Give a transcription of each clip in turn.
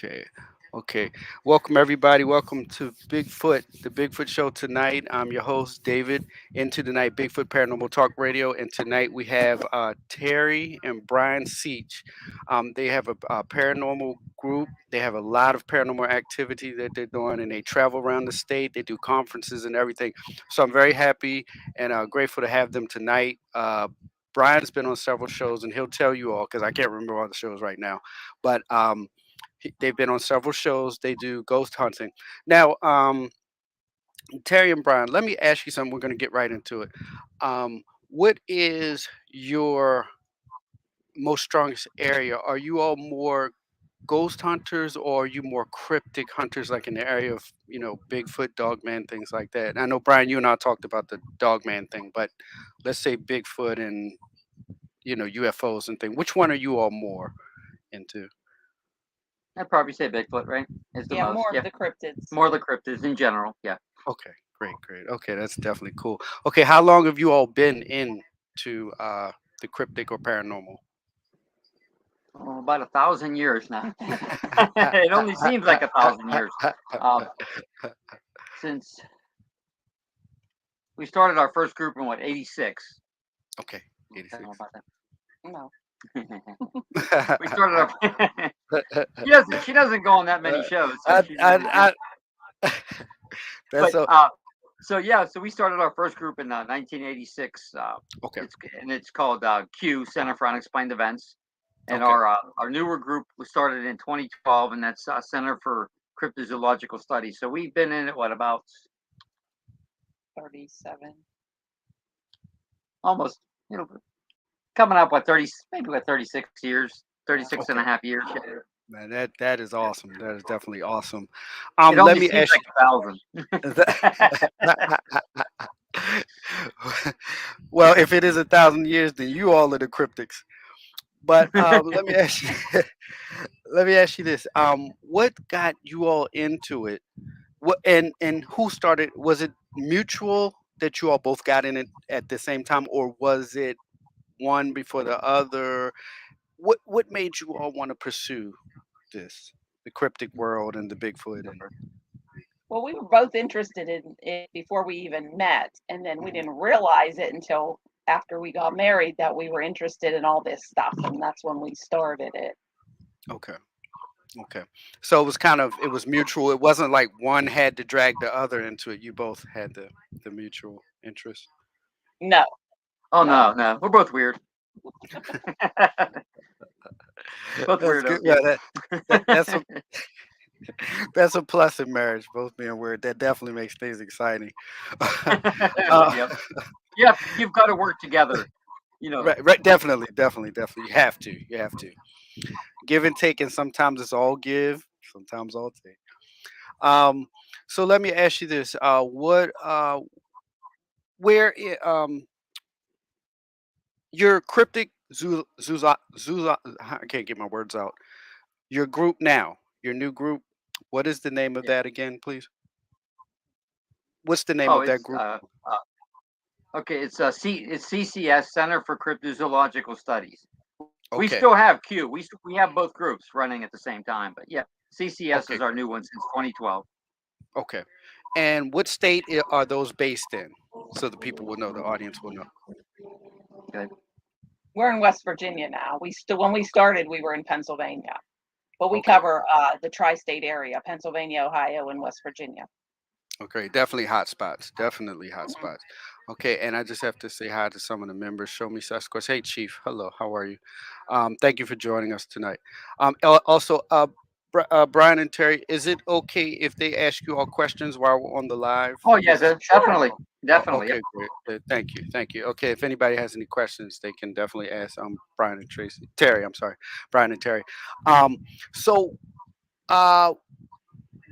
Okay. Okay. Welcome everybody. Welcome to Bigfoot, the Bigfoot Show tonight. I'm your host, David, into the night Bigfoot Paranormal Talk Radio. And tonight we have Terry and Brian Seach. They have a paranormal group. They have a lot of paranormal activity that they're doing, and they travel around the state. They do conferences and everything. So I'm very happy and grateful to have them tonight. Brian's been on several shows, and he'll tell you all because I can't remember all the shows right now. But they've been on several shows. They do ghost hunting. Now, Terry and Brian, let me ask you something. We're going to get right into it. What is your most strongest area? Are you all more ghost hunters, or are you more cryptic hunters, like in the area of Bigfoot, Dogman, things like that? I know Brian, you and I talked about the Dogman thing, but let's say Bigfoot and UFOs and things. Which one are you all more into? I'd probably say Bigfoot, right? Is the Yeah, most. more of Yeah, the cryptids. more of the cryptids in general. Yeah. Okay, great, great. Okay, that's definitely cool. Okay, how long have you all been into the cryptic or paranormal? Oh, about 1,000 years now. It only seems like 1,000 years. Uh, since we started our first group in what, 86? Okay, I don't 86. know about No. that. We started our. She doesn't go on that many shows, so I, she's really. I, I, that's But so so yeah, so we started our first group in 1986. okay, It's called Q, Center for Unexplained Events, and okay, our newer group was started in 2012, and that's Center for Cryptozoological Studies. So we've been in it what, about 37. almost, coming up what, 30, maybe what, 36 years, 36 and okay. a half years. Man, that is awesome. That is definitely awesome. It Let only me seems ask like 1,000. you. Well, if it is 1,000 years, then you all are the cryptics. But let me ask you, let me ask you this: what got you all into it? What and who started? Was it mutual that you all both got in it at the same time, or was it one before the other? What made you all want to pursue this, the cryptic world and the Bigfoot and? Well, we were both interested in it before we even met, and then we Mhm. didn't realize it until after we got married that we were interested in all this stuff, and that's when we started it. Okay. Okay. So it was mutual. It wasn't like one had to drag the other into it. You both had the mutual interest. No, Oh no. no, no, we're both weird. Both That's good. weirdos. Well, Yeah. that's a that's a plus in marriage. Both being weird, that definitely makes things exciting. uh, Yep. Yeah, you've got to work together. You know. right, right. Definitely, definitely, definitely. You have to. You have to give and take, and sometimes it's all give, sometimes all take. Um, so let me ask you this: what, where, your cryptic Zuza, I can't get my words out. Your group now, your new group. What is the name of Yeah. that again, please? What's the name Oh, of that it's group? okay. It's CCS, Center for Cryptozoological Studies. We Okay, still have Q. We have both groups running at the same time, but yeah, CCS okay, is our new one since 2012. okay. And what state are those based in? So the people will know, the audience will know. Okay. We're in West Virginia now. We still when we started, we were in Pennsylvania, but we Okay, cover the tri-state area: Pennsylvania, Ohio, and West Virginia. okay, definitely hot spots. Definitely hot spots. Okay, and I just have to say hi to some of the members. Show me Sasquatch. Hey, Chief. Hello. How are you? Thank you for joining us tonight. Also, Brian and Terry, is it okay if they ask you all questions while we're on the live? Oh yeah, This Sure. definitely, Oh, definitely. Yep. okay, great. Thank you, thank you. Okay, if anybody has any questions, they can definitely ask. Brian and Tracy, Terry. I'm sorry, Brian and Terry. Um, so, uh,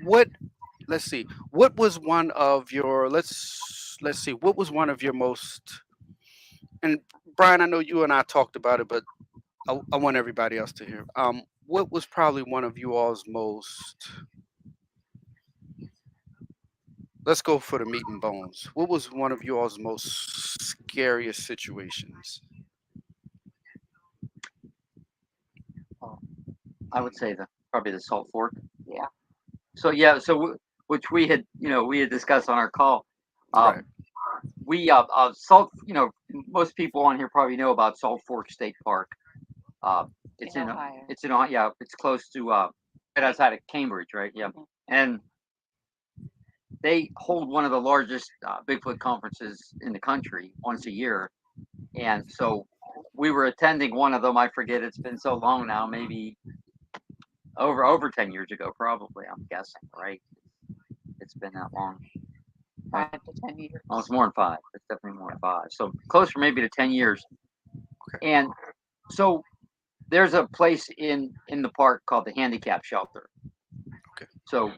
what? Let's see. What was one of your? Let's see. What was one of your most? And Brian, I know you and I talked about it, but I want everybody else to hear. What was probably one of you all's most? Let's go for the meat and bones. What was one of you all's most scariest situations? Oh, I would say probably the Salt Fork. Yeah. So yeah, which we had, we had discussed on our call. Right. We Salt, most people on here probably know about Salt Fork State Park. Uh, it's In in Ohio. it's in Ohio. Yeah, it's close to right outside of Cambridge, right? Yeah, Mhm. and they hold one of the largest Bigfoot conferences in the country once a year, and so we were attending one of them. I forget. It's been so long now. Maybe over 10 years ago, probably. I'm guessing, right? It's been that long. 5 to 10 years. Oh, it's more than 5. It's definitely more than 5. So closer maybe to 10 years. Okay. And so there's a place in the park called the handicap shelter. Okay. So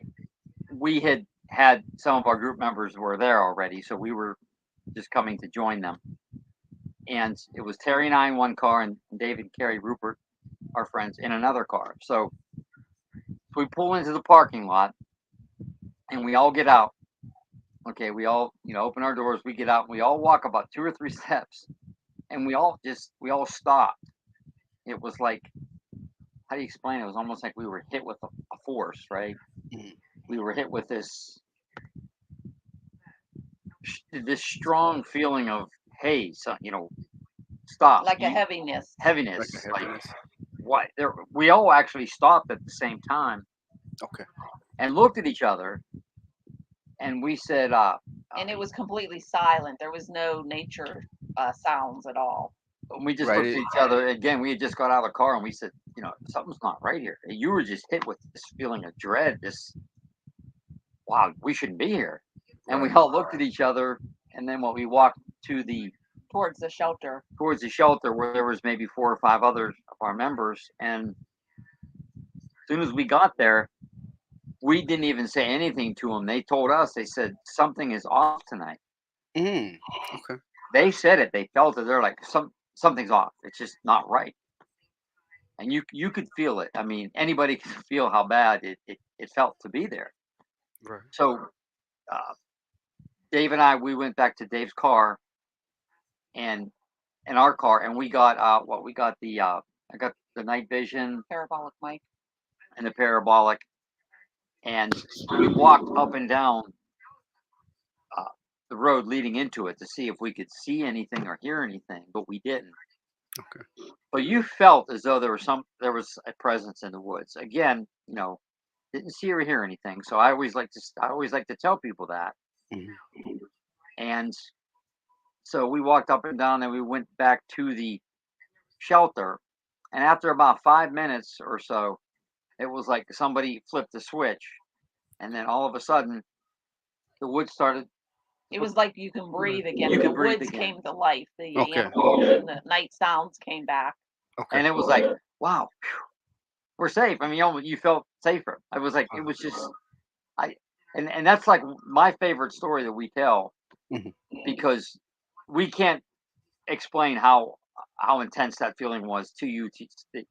we had some of our group members were there already, so we were just coming to join them. And it was Terry and I in one car, and David, Carrie, Rupert, our friends, in another car. So we pull into the parking lot, and we all get out. Okay, we all open our doors, we get out, and we all walk about 2 or 3 steps, and we all stopped. It was like, how do you explain it? It was almost like we were hit with a force, right? Mhm. We were hit with this strong feeling of, hey, so, stop. Like a heaviness. Like Heaviness. a Like heaviness. what? There, we all actually stopped at the same time Okay. and looked at each other, and we said, And it was completely silent. There was no nature sounds at all. we just Right. looked at each other again. We had just got out of the car, and we said, something's not right here. You were just hit with this feeling of dread. This, wow, we shouldn't be here. And we Right. all looked at each other, and then when we walked to Towards the shelter. towards the shelter where there was maybe 4 or 5 others of our members, and as soon as we got there, we didn't even say anything to them. They told us, they said something is off tonight. Mm. Okay. They said it. They felt it. They're like, something's off. It's just not right. And you could feel it. I mean, anybody could feel how bad it felt to be there. Right. So uh, Dave and I, we went back to Dave's car and in our car, and we got we got I got the night vision Parabolic mic. and the parabolic, and we walked up and down uh, the road leading into it to see if we could see anything or hear anything, but we didn't. Okay. But you felt as though there was a presence in the woods. Again, didn't see or hear anything. So I always like to tell people that. Mhm. And so we walked up and down, and we went back to the shelter. And after about 5 minutes or so, it was like somebody flipped the switch, and then all of a sudden, the woods started. It was like you can breathe again. You The could breathe woods again. came to life. The Okay. animals and the night sounds came back. Okay. And it was like, wow, phew, we're safe. I mean, you felt safer. I was like, it was just, I, and that's like my favorite story that we tell, Mhm. because we can't explain how intense that feeling was to you,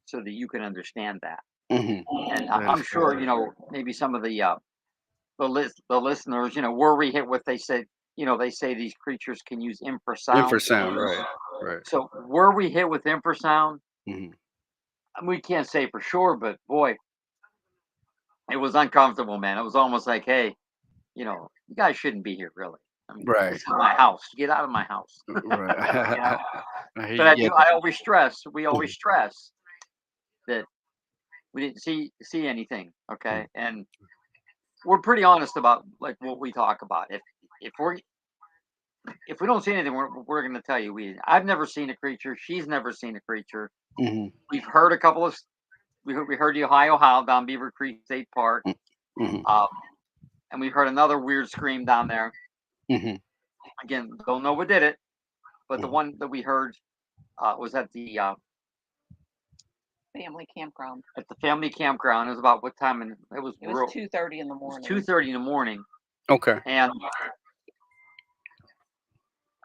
so that you can understand that. Mhm. And That I'm is sure, crazy. maybe some of the listeners, were we hit with, they said, they say these creatures can use infrasound. Infrasound. Right. Right. So were we hit with infrasound? Mhm. We can't say for sure, but boy, it was uncomfortable, man. It was almost like, hey, you guys shouldn't be here, really. I mean, Right. this is my house. Get out of my house. Right. You know? I hear But you. Yeah. we always Mhm. stress that we didn't see anything. Mhm. Okay, and we're pretty honest about like what we talk about. If we don't see anything, we're going to tell you. I've never seen a creature. She's never seen a creature. Mhm. We've heard a couple of. We heard the Ohio howl down Beaver Creek State Park, Mhm. um, and we heard another weird scream down there. Mhm. Again, don't know what did it, but the Mhm. one that we heard was Family campground. at the family campground. It was about what time? And it was It was 2:30 in the It was morning. 2:30 in the morning, Okay. and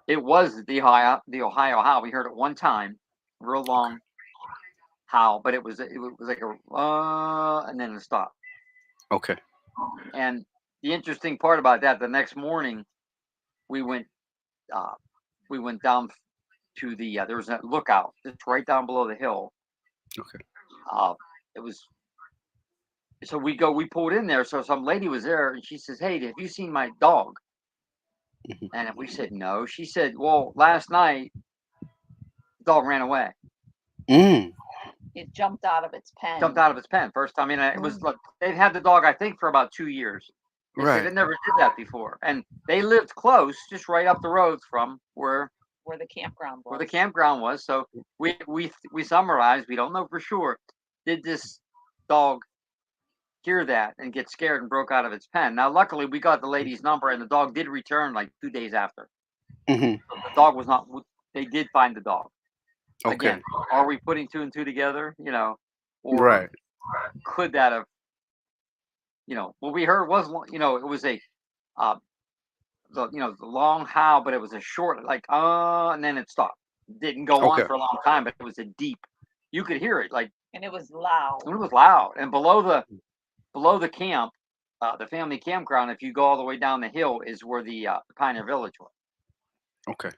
it was the Ohio howl. We heard it one time, real long howl, but it was like a and then it stopped. Okay. And the interesting part about that, the next morning we went uh, we went down to there was a lookout just right down below the hill. Okay. Uh, it was so we pulled in there. So some lady was there, and she says, "Hey, have you seen my dog?" Mhm. And we said, "No." She said, "Well, last night the dog ran away, Mm. It jumped out of its pen. jumped out of its pen first time." I mean, it was like they'd had the dog, I think, for about 2 years. They said Right. it never did that before, and they lived close, just right up the road from Where the campground where the was. campground was. So we summarized. We don't know for sure. Did this dog hear that and get scared and broke out of its pen? Now, luckily, we got the lady's number, and the dog did return like 2 days after. Hmm. So the dog was not. They did find the dog. Again, Okay. are we putting two and two together? Or Right. could that have? What we heard was, it was a, uh, the long howl, but it was a short, like, and then it stopped. It didn't go on Okay. for a long time, but it was a deep. You could hear it, like, And it was loud. it was loud. And below the camp, the family campground, if you go all the way down the hill, is where the Pioneer Village was. Okay.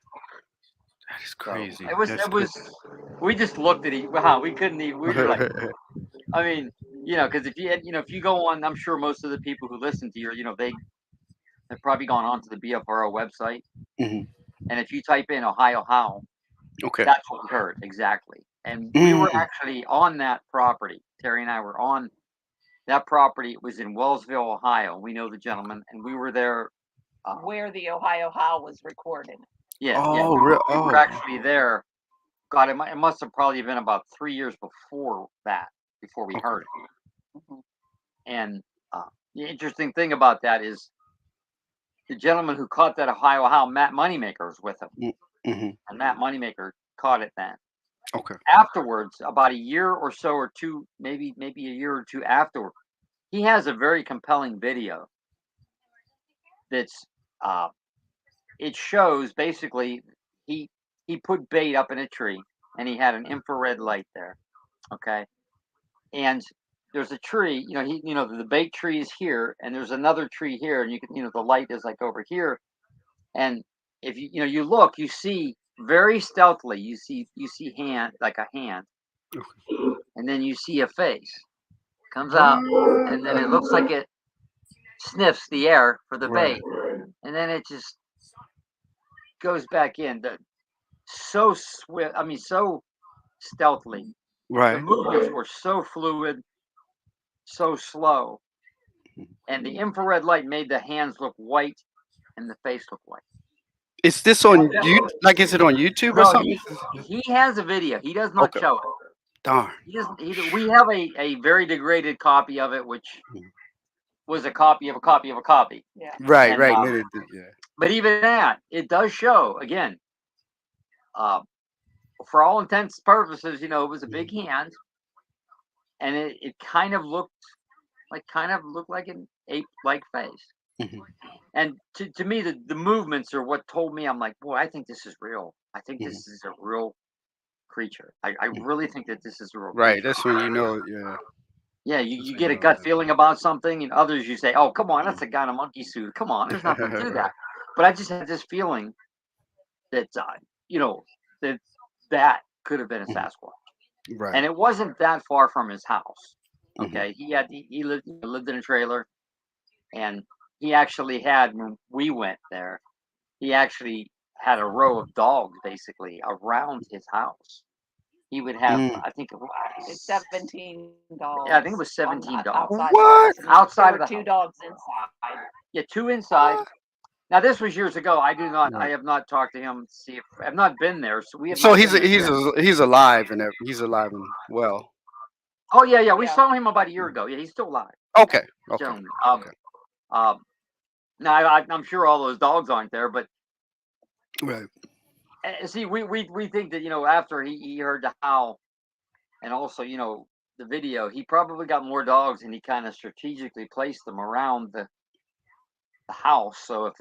That is So crazy. it was, That's it was. We just looked at each. Wow, we couldn't even. We were like, good. I mean, because if you go on, I'm sure most of the people who listen to they've probably gone on to the BFRO website, Hmm. and if you type in Ohio Howl, Okay. that's what we heard exactly. And we were Mm. actually on that property. Terry and I were on that property. It was in Wellsville, Ohio. We know the gentleman, and we were there. Where the Ohio Howl was recorded. Yeah, yeah, Oh, we real. were Oh. actually there. God, it must have probably been about 3 years before that, before we Okay. heard it. Mhm. And the interesting thing about that is the gentleman who caught that Ohio Howl, Matt Moneymaker, was with him, Mm-hmm. and Matt Moneymaker caught it then. Okay. Afterwards, about a year or so, or two, maybe a year or two afterward, he has a very compelling video that's uh, it shows basically he he put bait up in a tree and he had an infrared light there. Okay, and there's a tree. The bait tree is here, and there's another tree here, and the light is like over here. And if you look, you see very stealthily, you see hand, like a hand, and then you see a face comes out, What? and then it looks like it sniffs the air for the Right. bait, and then it just goes back in. So swift, I mean, so stealthily. The Right. movements were so fluid, so slow, and the infrared light made the hands look white and the face look white. Is this And on you? Like, is it on YouTube or no, something? he has a video. He does not Okay. show it. Darn. He doesn't. We have a very degraded copy of it, which was a copy of a copy of a copy. Yeah. Right. And Right. Yeah. but even that, it does show again. Uh, for all intents and purposes, it was a big hand, and it kind of looked like an ape-like face. Hmm. And to me, the movements are what told me. I'm like, boy, I think this is real. I think Hmm. this is a real creature. I really think that this is a real Right. creature. That's when you know. Yeah. Yeah, you, That's you when you get a know. gut feeling about something, and others you say, oh, come on, that's a guy in a monkey suit. Come on, there's nothing to that. But I just had this feeling that, you know, that that could have been a Mhm. Sasquatch. Right. And it wasn't that far from his house. Hmm. Okay, he lived in a trailer, and he actually had, when we went there, he actually had a row of dogs basically around his house. He would have, Mm. I think it was, It's 17 dogs. yeah, I think it was 17 dogs Outside What? the house. outside There of were the two house. dogs inside. Yeah, two inside. What? Now this was years ago. I Right. have not talked to him. See if I've not been there, so we have So not he's been there he's since. he's alive and he's alive and well. Oh yeah. We Yeah. saw him about a year ago. Yeah, he's still alive, Okay. Okay. gentlemen. Okay. Now I'm sure all those dogs aren't there, but Right. see, we think that after he heard the howl, and also the video, he probably got more dogs, and he kind of strategically placed them around the house. So if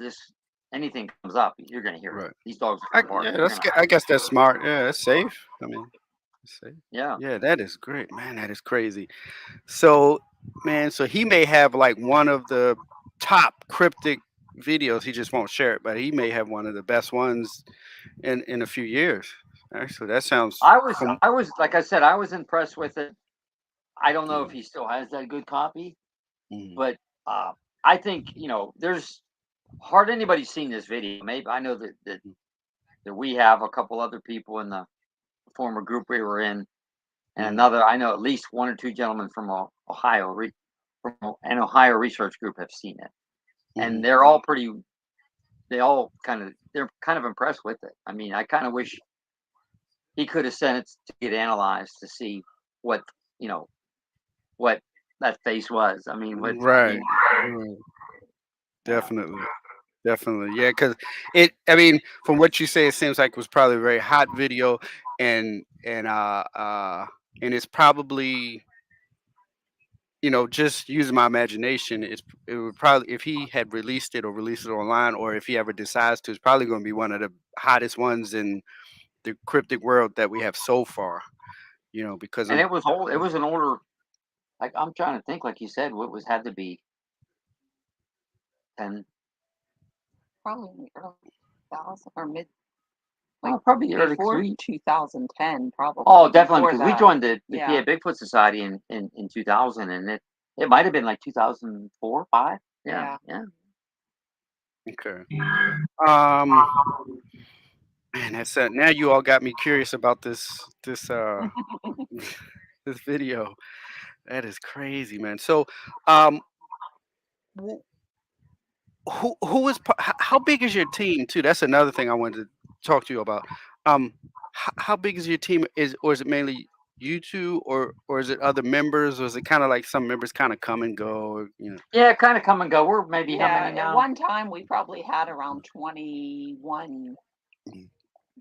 anything comes up, you're gonna hear it. Right. These dogs are gonna bark. Yeah. You're gonna, I guess that's smart. Yeah. That's safe. I mean, it's safe. yeah. Yeah. That is great, man. That is crazy. So, man. So he may have like one of the top cryptic videos. He just won't share it, but he may have one of the best ones in a few years. Actually, that sounds. I was like I said, I was impressed with it. I don't know if he still has that good copy, Mhm. but I think there's hardly anybody's seen this video. Maybe I know that we have a couple other people in the former group we were in, and another. I know at least one or two gentlemen from Ohio, from an Ohio research group have seen it, and they're all pretty. They're kind of impressed with it. I mean, I kind of wish he could have sent it to get analyzed to see what what that face was. I mean, what I Right. mean, Right. yeah. Definitely. Definitely. Yeah, because I mean, from what you say, it seems like it was probably a very hot video, and and it's probably, just using my imagination, it would probably, if he had released it or released it online, or if he ever decides to, it's probably going to be one of the hottest ones in the cryptic world that we have so far. Because And of it was old. It was an older. Like I'm trying to think. Like you said, what was had to be 10. Probably in the early 2000 or mid, Well, like probably early. before 2010, probably. Oh, definitely, before because we that. joined the Yeah. PA Bigfoot Society in 2000, and it might have been like 2004, 5. Yeah, yeah. okay. Um, man, that's it. Now you all got me curious about this this video. That is crazy, man. So, um, wh- who is how big is your team too? That's another thing I wanted to talk to you about. How big is your team? Is it mainly you two, or is it other members, or is it kind of like some members kind of come and go? Yeah, kind of come and go. We're maybe how Yeah, many at now? one time we probably had around 21 Mhm.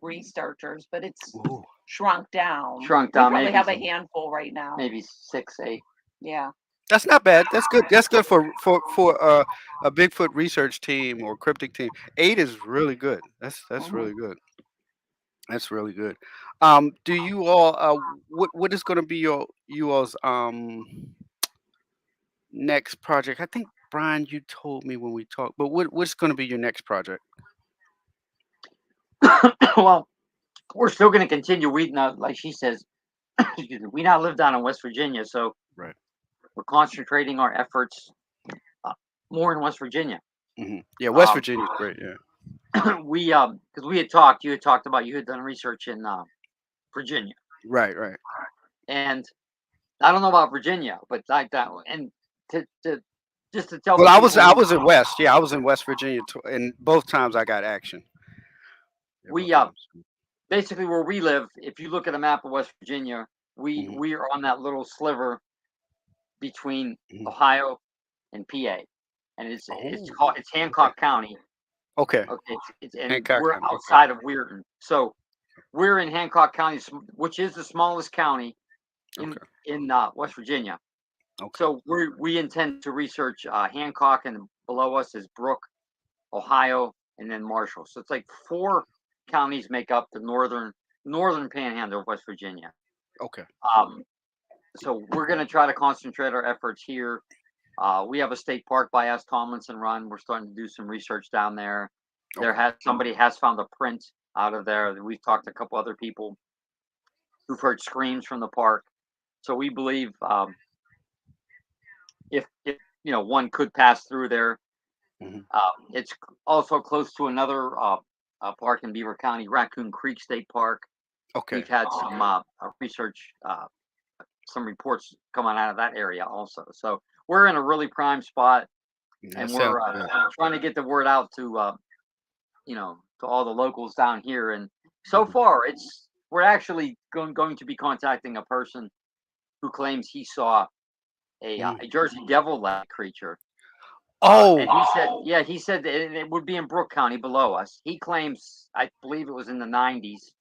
researchers, but it's Ooh. shrunk down. Shrunk We down, probably maybe have a handful right now. maybe 6, 8. Yeah. That's not bad. That's good. That's good for a Bigfoot research team or cryptic team. 8 is really good. That's Mhm. really good. That's really good. Do you all what is going to be you all's next project? I think Brian, you told me when we talked, but what's going to be your next project? Well, we're still going to continue. We not like she says. Excuse me, we now live down in West Virginia, so Right. we're concentrating our efforts uh, more in West Virginia. Yeah, West Um, Virginia's great. Yeah. because we had talked, you had talked about you had done research in Virginia, Right. Right. and I don't know about Virginia, but like that, and to just to tell Well, the I people, was in West. Yeah, I was in West Virginia, and both times I got action. Yeah, both we times. basically where we live. If you look at a map of West Virginia, Hmm. we are on that little sliver between Hmm. Ohio and PA, and it's Oh. called it's Okay. Hancock County. Okay. Okay, and Hancock we're County. Okay. outside of Weirton, so we're in Hancock County, which is the smallest county in Okay. West Virginia. Okay. So we intend to research Hancock, and below us is Brooke, Ohio, and then Marshall. So it's like 4 counties make up the northern panhandle of West Virginia. Okay. Um, so we're going to try to concentrate our efforts here. We have a state park by us, Tomlinson Run. We're starting to do some research down there. Okay. Somebody has found a print out of there. We've talked to a couple other people who've heard screams from the park. So we believe if one could pass through there. Hmm. It's also close to another park in Beaver County, Raccoon Creek State Park. Okay. We've had some research, some reports coming out of that area also. So we're in a really prime spot, That and sounds we're good. trying to get the word out to to all the locals down here. And so Mhm. far, we're actually going to be contacting a person who claims he saw Mm. a Jersey Devil-like creature. And Oh. he said that it would be in Brooke County below us. He claims, I believe it was in the 90s,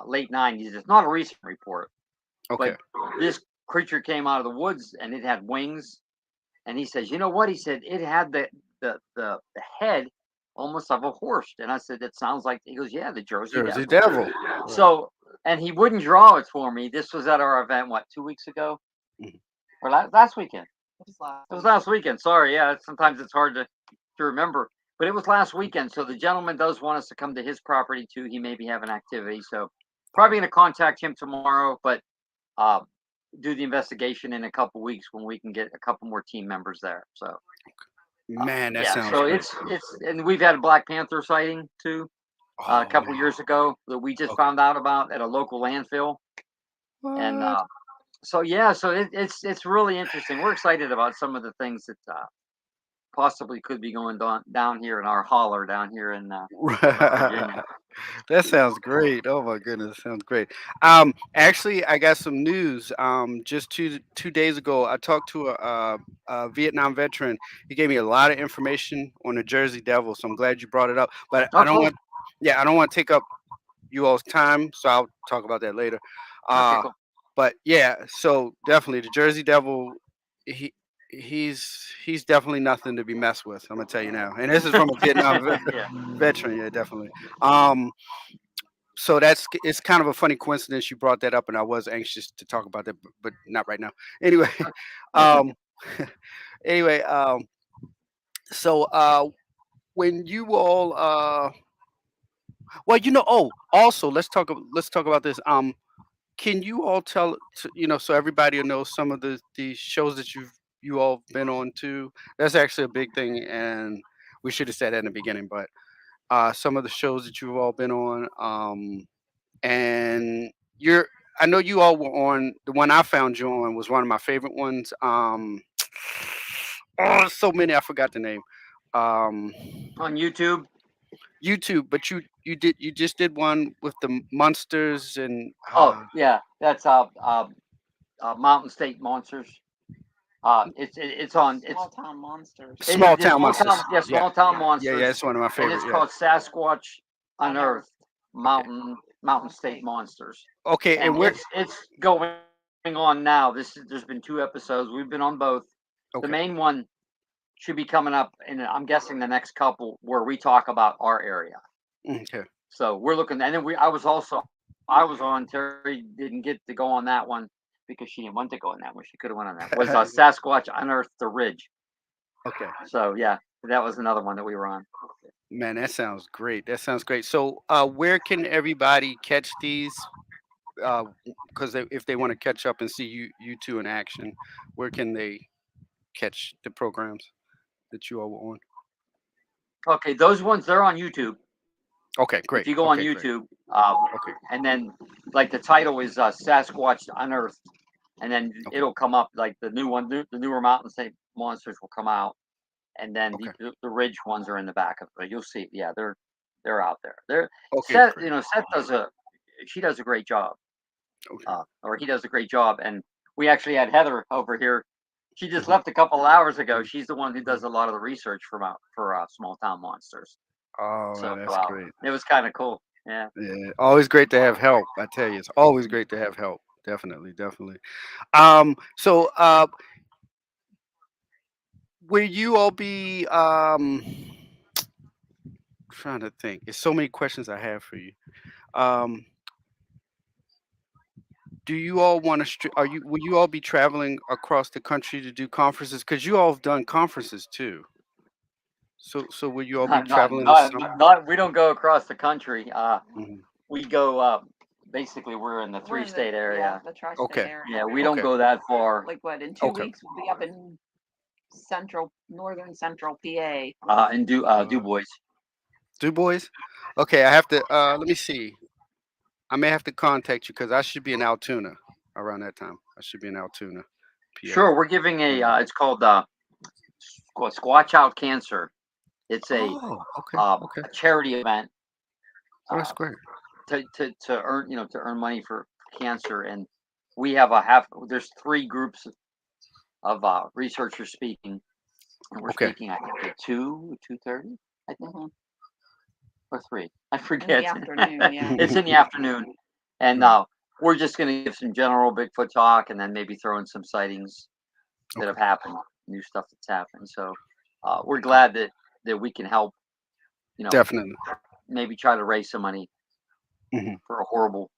late 90s. It's not a recent report, Okay. but this creature came out of the woods and it had wings. And he says, you know what? He said it had the head almost of a horse. And I said, that sounds like. He goes, yeah, the Jersey Jersey Devil. Devil. Right. So, and he wouldn't draw it for me. This was at our event, what, 2 weeks ago Mhm. or last weekend? It was last It was week. last weekend. Sorry, yeah. Sometimes it's hard to remember, but it was last weekend. So the gentleman does want us to come to his property too. He may be having activity, so probably going to contact him tomorrow. But uh, do the investigation in a couple weeks when we can get a couple more team members there. So Man, that yeah, sounds so great. it's and we've had a Black Panther sighting too a Oh, couple years ago that we just okay. found out about at a local landfill. And What? so yeah, so it's really interesting. We're excited about some of the things that possibly could be going down here in our holler down here in Virginia. That sounds great. Oh my goodness, sounds great. Actually, I got some news. Just 2 days ago, I talked to a Vietnam veteran. He gave me a lot of information on the Jersey Devil, so I'm glad you brought it up. But I Oh, don't cool. want, yeah, I don't want to take up you all's time, so I'll talk about that later. Okay, Uh, cool. but yeah, so definitely the Jersey Devil, he he's definitely nothing to be messed with. I'm gonna tell you now, and this is from a Vietnam Yeah. veteran. Yeah, definitely. Um, so it's kind of a funny coincidence you brought that up, and I was anxious to talk about that, but not right now. Anyway, um, anyway, so when you all well, also let's talk about this. Can you all tell so everybody will know some of the shows that you all been on too? That's actually a big thing, and we should have said that in the beginning, but some of the shows that you've all been on, and you're I know you all were on the one I found you on was one of my favorite ones. Oh, so many I forgot the name. Um, On YouTube. YouTube, but you just did one with the monsters and Oh yeah, that's Mountain State Monsters. It's on Small town monsters. Small yeah, Town small town, Monsters. yeah, Yeah, small town yeah, yeah. monsters, It's one of my and favorite. it's Yeah. called Sasquatch Unearthed. Unearthed Okay. Mountain State Monsters, Okay, and and we're it's going on now. There's been two episodes. We've been on both. The okay. main one should be coming up, and I'm guessing the next couple where we talk about our area. Okay. So we're looking, and then I was on. Terry didn't get to go on that one because she didn't want to go on that one. She could have went on that. Was Sasquatch Unearthed the Ridge? Okay. So yeah, that was another one that we were on. Man, that sounds great. That sounds great. So, where can everybody catch these? Because if they want to catch up and see you two in action, where can they catch the programs that you all were on? Okay, those ones they're on YouTube. Okay, If great. you go on Okay, great. YouTube, Okay, and then like the title is Sasquatch Unearthed, and then okay, it'll come up like the new one, the newer Mountain State Monsters will come out, and then okay, the Ridge ones are in the back of it. You'll see, yeah, they're out there. They're okay, Seth, great. Seth she does a great job, Okay. or he does a great job, and we actually had Heather over here. She just Mhm. left a couple of hours ago. She's the one who does a lot of the research for Small Town Monsters. Oh, So man, that's great. it was kind of cool. Yeah. Yeah, always great to have help. I tell you, it's always great to have help. Definitely, definitely. So, will you all be trying to think? There's so many questions I have for you. Um, do you all want to? Are you? Will you all be traveling across the country to do conferences? Because you all have done conferences too. So will you all be traveling this summer? We don't go across the country. Hmm. We go basically we're in the We're three in the state area. the tri-state Okay. area. Yeah, we don't Okay. go that far. Like what? In two Okay. weeks we'll be up in northern central PA. And Du Uh, Bois. Du Bois. Okay. I have to. Let me see. I may have to contact you because I should be in Altoona around that time. I should be in Altoona, PA. Sure, we're giving a Yeah. it's called Squatch Out Cancer. It's Oh, okay, okay. a charity event Oh, that's uh, great. to earn to earn money for cancer, and we have a half. There's three groups of researchers speaking, and we're Okay. speaking I think at 2:30, I think, Mhm. or three. I In the forget. afternoon, yeah. It's in the afternoon, and Right. we're just going to give some general Bigfoot talk, and then maybe throw in some sightings that Okay. have happened, new stuff that's happened. So we're Okay. glad that we can help. You know, Definitely. maybe try to raise some money Hmm. for a horrible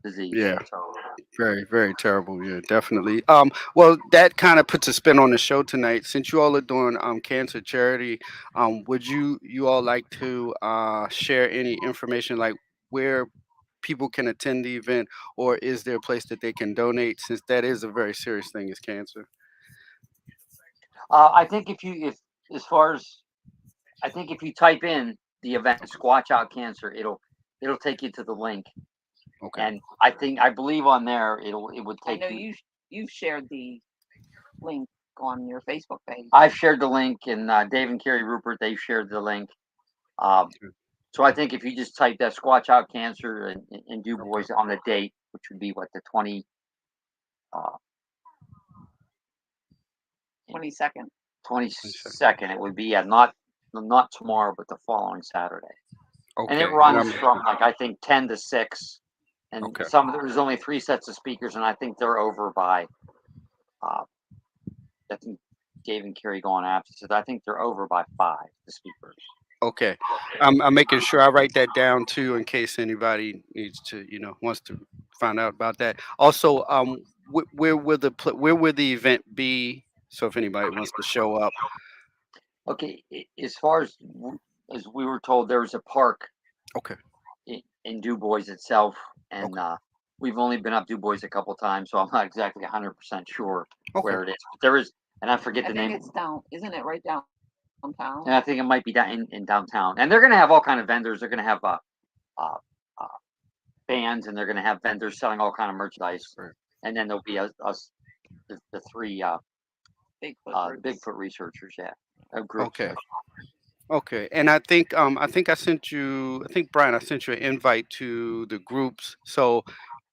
disease. Yeah. So Very, very terrible. Yeah, definitely. Well, that kind of puts a spin on the show tonight. Since you all are doing cancer charity, would you all like to share any information like where people can attend the event, or is there a place that they can donate, since that is a very serious thing, is cancer? I think if as far as I think if you type in the event Squatch Out Cancer, it'll take you to the link, Okay. and I believe on there it would I take know you. you've shared the link on your Facebook page. I've shared the link, and Dave and Carrie Rupert, they've shared the link. Um, so I think if you just type that Squatch Out Cancer and Du Bois Okay. on the date, which would be what, the 22nd, 22nd. 22nd, it would be not tomorrow, but the following Saturday. And it Okay. And runs I'm from like I think 10 to 6, and okay. there's only 3 sets of speakers, and I think they're over by uh, I think Dave and Carrie going after, so I think they're over by 5, the speakers. Okay. I'm making sure I write that down too, in case anybody needs to, wants to find out about that. Also, where will the event be? So if anybody wants to show up. Okay, as far as we were told, there's a park Okay. in Du Bois itself, and Okay. we've only been up Du Bois a couple times, so I'm not exactly 100% sure Okay. where it is. But there is, and I forget I the think name, it's down, isn't it right downtown? and I think it might be down in downtown. And they're going to have all kind of vendors. They're going to have uh, uh, bands, and they're going to have vendors selling all kind of merchandise. Right. And then there'll be us, the 3 Bigfoot researchers, groups. Okay. Okay. And I think Brian, I sent you an invite to the groups. So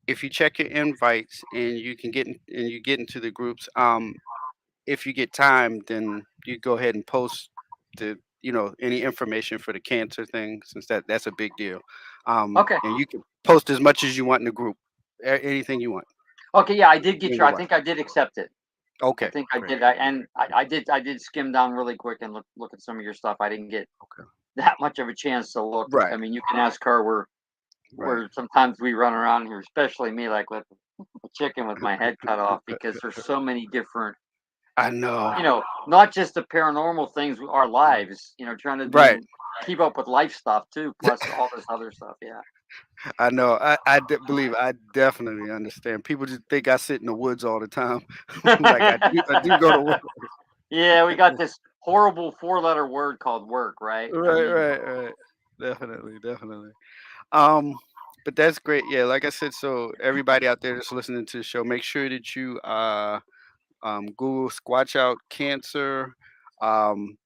if you check your invites and you get into the groups, if you get time, then you go ahead and post any information for the cancer thing, since that's a big deal. Okay. And you can post as much as you want in the group, anything you want. Okay, yeah, I did You get and your. your I wife. think I did accept it. I Okay, think I great. did. I did skim down really quick and look at some of your stuff. I didn't get Okay. that much of a chance to look. Right, I mean, you can ask her right. where sometimes we run around here, especially me, like with a chicken with my head cut off, because there's so many different, I know. not just the paranormal things, our lives, trying to Right. keep up with life stuff too, plus all this other stuff. Yeah. I know. Believe I definitely understand. People just think I sit in the woods all the time. Like I do go to work. Yeah, we got this horrible 4-letter word called work, right? I Right, mean, right, right. Definitely, definitely. Um, but that's great. Yeah, like I said, so everybody out there that's listening to the show, make sure that you Google Squatch Out Cancer. Um,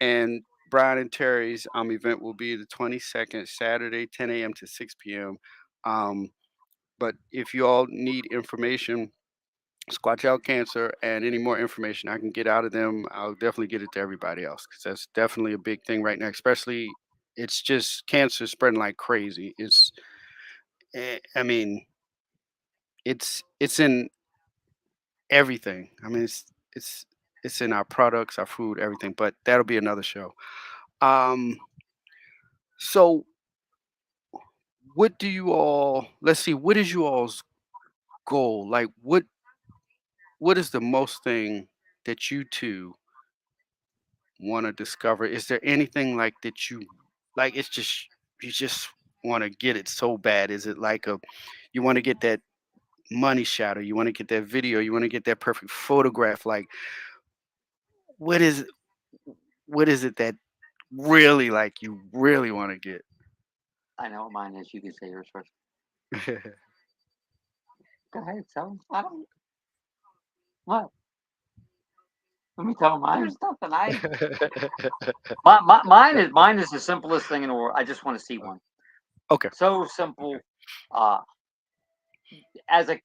and Brian and Terry's event will be the 22nd, Saturday, 10 a.m. to 6 p.m. Um, but if you all need information, Squatch Out Cancer, and any more information I can get out of them, I'll definitely get it to everybody else, because that's definitely a big thing right now. Especially, it's just cancer spreading like crazy. I mean, it's in everything. I mean, it's in our products, our food, everything. But that'll be another show. Um, so what do you all? Let's see. What is you all's goal? Like, what is the most thing that you two want to discover? Is there anything like that you like? It's just you just want to get it so bad. Is it like you want to get that money shot, or you want to get that video, you want to get that perfect photograph? Like, what is what is it that really like you really want to get? I know what mine is. You can say yours first. Go ahead, tell 'em. I don't. What? Let me tell mine. There's nothing. I Mine is the simplest thing in the world. I just want to see one. Okay. So simple. Uh, as a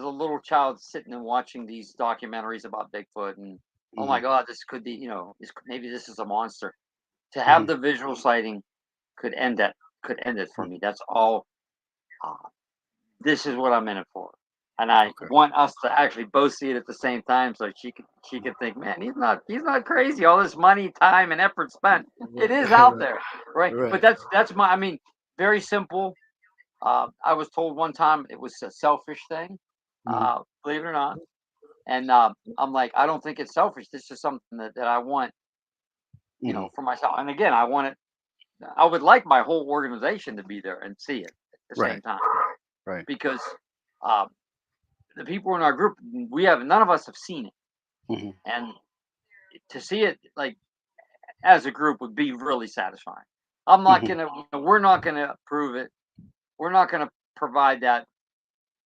little child sitting and watching these documentaries about Bigfoot, and oh my Hmm. God, this could be, maybe this is a monster. To have Hmm. the visual sighting could end it for me. That's all. Uh, this is what I'm in it for, and I Okay. want us to actually both see it at the same time, so she could think, man, he's not crazy. All this money, time, and effort spent, it is out Right. there, right? But Right. that's my. I mean, very simple. I was told one time it was a selfish thing, Hmm. believe it or not. And I'm like, I don't think it's selfish. This is something that I want, Hmm. for myself. And again, I want it. I would like my whole organization to be there and see it at the Right. same time. Right. because uh, the people in our group, none of us have seen it, Hmm. and to see it like as a group would be really satisfying. I'm not Hmm. gonna, we're not gonna prove it. We're not gonna provide that,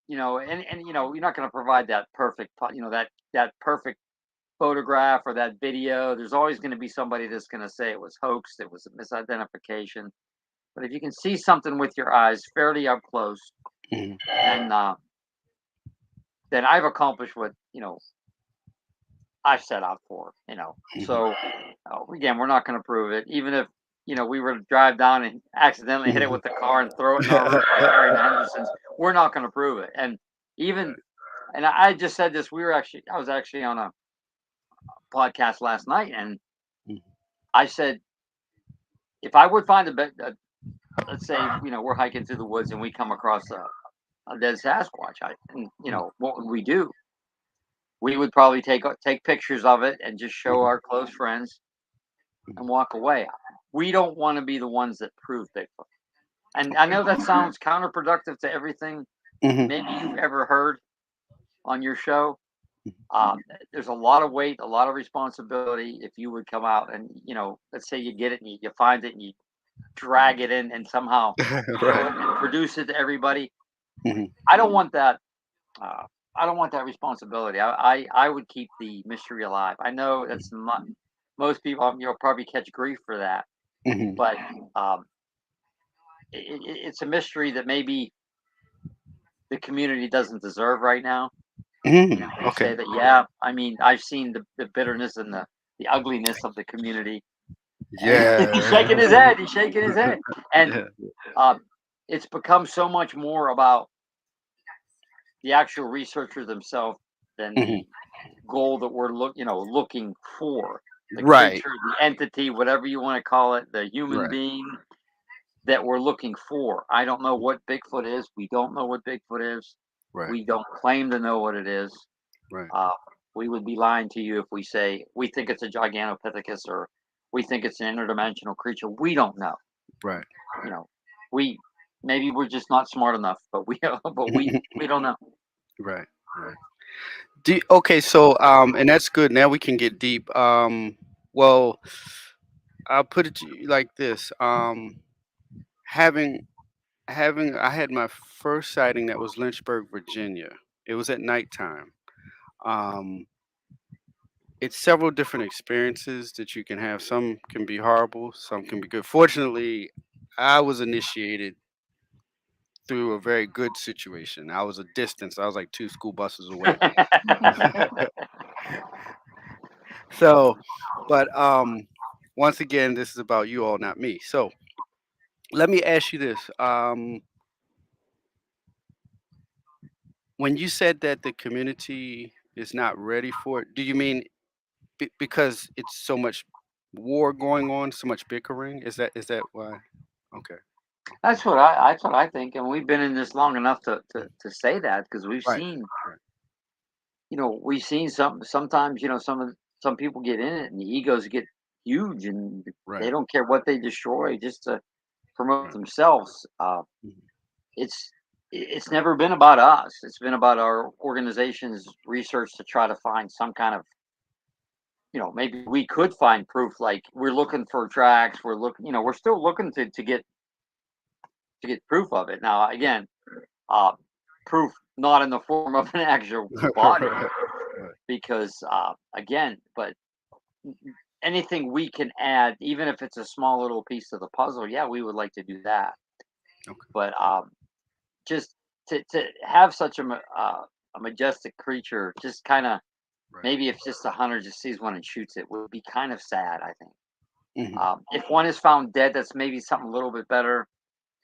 you're not gonna provide that perfect, that perfect photograph or that video. There's always going to be somebody that's going to say it was hoaxed, it was a misidentification. But if you can see something with your eyes fairly up close, Hmm. then I've accomplished what I set out for. Hmm. So again, we're not going to prove it, even if we were to drive down and accidentally hit it Hmm. with the car and throw it in our roof like Harry Anderson's. We're not going to prove it. And even and I just said this. I was actually on a podcast last night, and I said if I would find let's say we're hiking through the woods and we come across a dead Sasquatch, what would we do? We would probably take pictures of it and just show Hmm. our close friends and walk away. We don't want to be the ones that prove Bigfoot. And I know that sounds counterproductive to everything Hmm. maybe you've ever heard on your show. There's a lot of weight, a lot of responsibility if you would come out and let's say you get it and you find it and you drag it in and somehow show Right. it and produce it to everybody. Hmm. I don't want that. Uh, I don't want that responsibility. I would keep the mystery alive. I know that's not most people. You'll probably catch grief for that, Hmm. but um, it's a mystery that maybe the community doesn't deserve right now. Hmm. They Okay. say that, yeah. I mean, I've seen the bitterness and the ugliness of the community, and he's Yeah. shaking his head. He's shaking his head, and Yeah. um, it's become so much more about the actual researchers themselves than Hmm. the goal that we're looking for, the Right. creature, the entity, whatever you want to call it, the human Right. being that we're looking for. I don't know what Bigfoot is. We don't know what Bigfoot is. Right. We don't claim to know what it is. Right. uh, we would be lying to you if we say we think it's a gigantopithecus or we think it's an interdimensional creature. We don't know. Right. you know we maybe we're just not smart enough, but we don't know. Right. Right. Okay, so and that's good. Now we can get deep. Well, I'll put it to you like this. Having I had my first sighting that was Lynchburg, Virginia. It was at nighttime. Um, it's several different experiences that you can have. Some can be horrible, some can be good. Fortunately, I was initiated through a very good situation. I was a distance. I was like two school buses away. So, but once again, this is about you all, not me. So, let me ask you this: when you said that the community is not ready for it, do you mean because it's so much war going on, so much bickering? Is that why? Okay. That's what I think, and we've been in this long enough to say that because Right. Right. we've seen sometimes some people get in it and the egos get huge and they Right. don't care what they destroy just to promote Right. themselves. Mhm. It's it's never been about us. It's been about our organization's research to try to find some kind of, maybe we could find proof. Like we're looking for tracks. We're looking, we're still looking to get proof of it. Now, again, uh, proof not in the form of an actual body, Right. Right. because again, but anything we can add, even if it's a small little piece of the puzzle, yeah, we would like to do that. Okay. But just to have such a majestic creature, just kind of Right. maybe if just a hunter just sees one and shoots it, would be kind of sad. I think Hmm. if one is found dead, that's maybe something a little bit better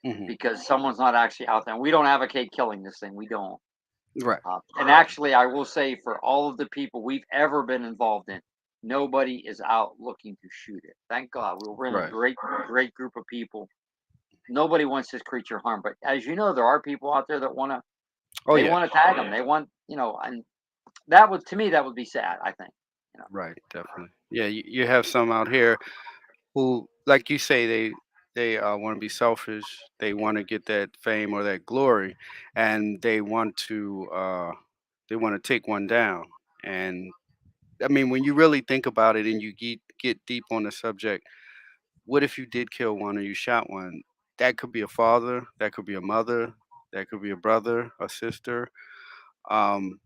Hmm. because someone's not actually out there. And we don't advocate killing this thing. We don't. Right. And actually, I will say for all of the people we've ever been involved in, nobody is out looking to shoot it. Thank God. We're in a Right. great group of people. Nobody wants this creature harmed. But as you know, there are people out there that Oh they yeah. want to tag them. They want, and that would, to me, that would be sad, I think. Right. Definitely. Yeah. You have some out here who, like you say, They want to be selfish. They want to get that fame or that glory, and they want to take one down. And I mean, when you really think about it and you get deep on the subject, what if you did kill one or you shot one? That could be a father, that could be a mother, that could be a brother, a sister. Um,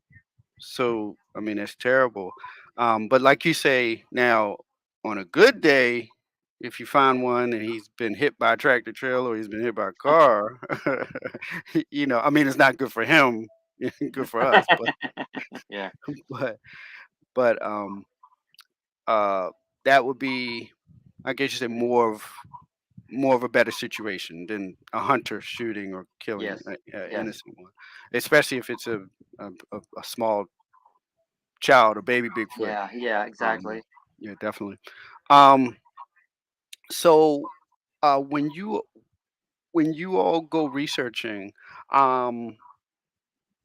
so I mean, it's terrible. But like you say, now on a good day, if you find one and he's been hit by a tractor trailer or he's been hit by a car, I mean, it's not good for him, good for us, but Yeah. but but uh, that would be, I guess you say, more of a better situation than a hunter shooting or killing Yes. an Yes. innocent one, especially if it's a small child, a baby Bigfoot. Yeah. Yeah. Um, Exactly. yeah, definitely. Um, so when you all go researching, um,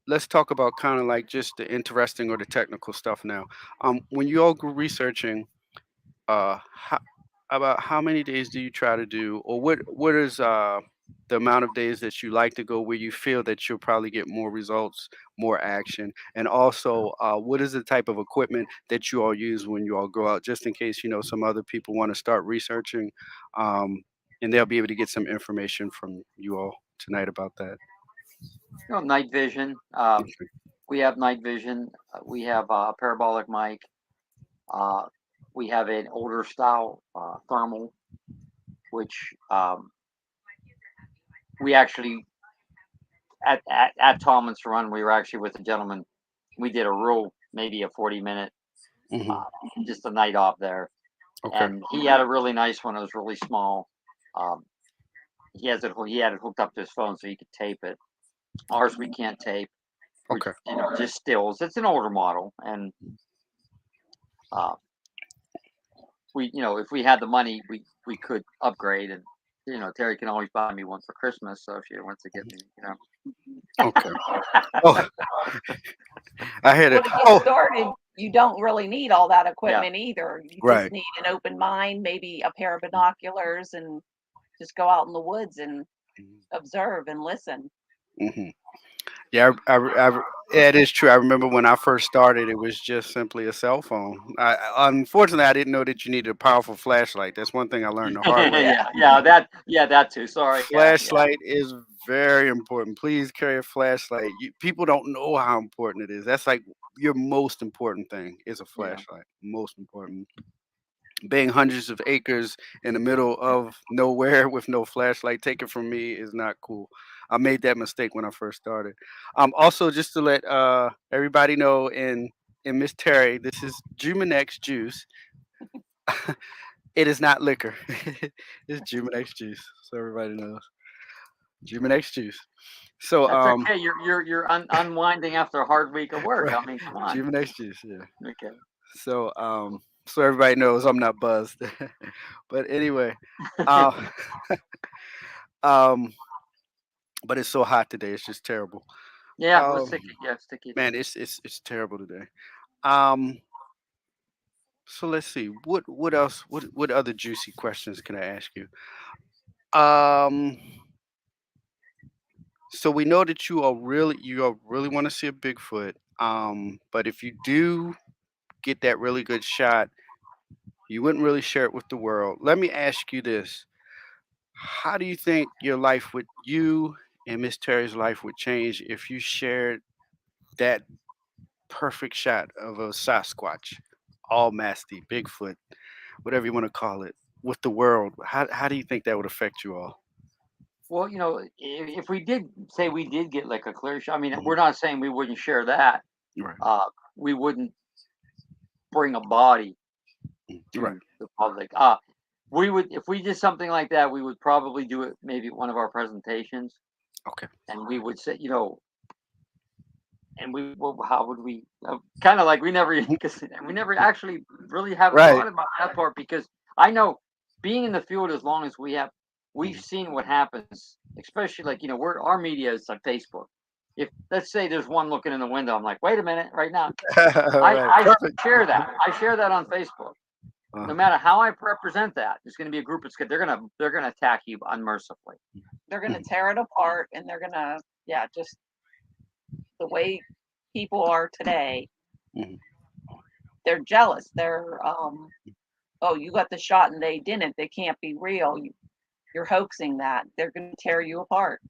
let's talk about kind of like just the interesting or the technical stuff now. When you all go researching, how, about how many days do you try to do, or what is the amount of days that you like to go where you feel that you'll probably get more results, more action, and also what is the type of equipment that you all use when you all go out, just in case some other people want to start researching, um, and they'll be able to get some information from you all tonight about that. Night vision. Okay. We have night vision. We have a parabolic mic. Uh, we have an older style thermal, which we actually at Tallman's Run, we were actually with a gentleman. We did a real maybe a 40-minute Hmm. just a night off there, Okay. and he had a really nice one. It was really small. Um, he had it hooked up to his phone so he could tape it. Ours we can't tape, which Okay. just stills. It's an older model, and uh, we if we had the money, we could upgrade, and Terry can always buy me one for Christmas. So if she wants to get me, Okay. Oh, I had Well, it. to get Oh, started, you don't really need all that yeah, equipment either. You just right. need an open mind, maybe a pair of binoculars, and just go out in the woods and observe and listen. Hmm. Yeah, yeah, it is true. I remember when I first started, it was just simply a cell phone. Unfortunately, I didn't know that you needed a powerful flashlight. That's one thing I learned the hard way. Yeah. that too. Sorry, yeah. Flashlight is very important. Please carry a flashlight. People don't know how important it is. That's like your most important thing is a Yeah. flashlight. Most important. Being hundreds of acres in the middle of nowhere with no flashlight, take it from me, is not cool. I made that mistake when I first started. Also, just to let everybody know, in Miss Terry, this is Juminex juice. It is not liquor. It's Juminex juice, so everybody knows. Juminex juice. So That's okay. You're unwinding after a hard week of work. right, I mean, come on. Juminex juice. Yeah. Okay. So everybody knows I'm not buzzed. But anyway, uh, um, but it's so hot today. It's just terrible. Yeah, let's Um, stick it. Yeah, stick it. man, it's terrible today. Um, so let's see. What else? What other juicy questions can I ask you? Um, so we know that you all really want to see a Bigfoot. But if you do get that really good shot, you wouldn't really share it with the world. Let me ask you this: how do you think you and Miss Terry's life would change if you shared that perfect shot of a Sasquatch, all masty, Bigfoot, whatever you want to call it, with the world? How do you think that would affect you all? Well, if we did say we did get like a clear shot, I mean, Mhm. we're not saying we wouldn't share that. Right. Uh, we wouldn't bring a body Right. to the public. We would if we did something like that, we would probably do it maybe at one of our presentations, Okay. and we would say, and how would we kind of like we never because we never actually really have Right. thought about that part because I know being in the field as long as we have, we've Mhm. seen what happens, especially like we're our media is like Facebook. If let's say there's one looking in the window, I'm like, wait a minute, right now, Right. I Perfect. share that. I share that on Facebook. no matter how I represent that, there's going to be a group that's good. They're gonna attack you unmercifully. They're gonna tear it apart, and they're gonna, yeah, just the way people are today. Mhm. They're jealous. They're oh, you got the shot and they didn't. They can't be real. You're hoaxing that. They're gonna tear you apart.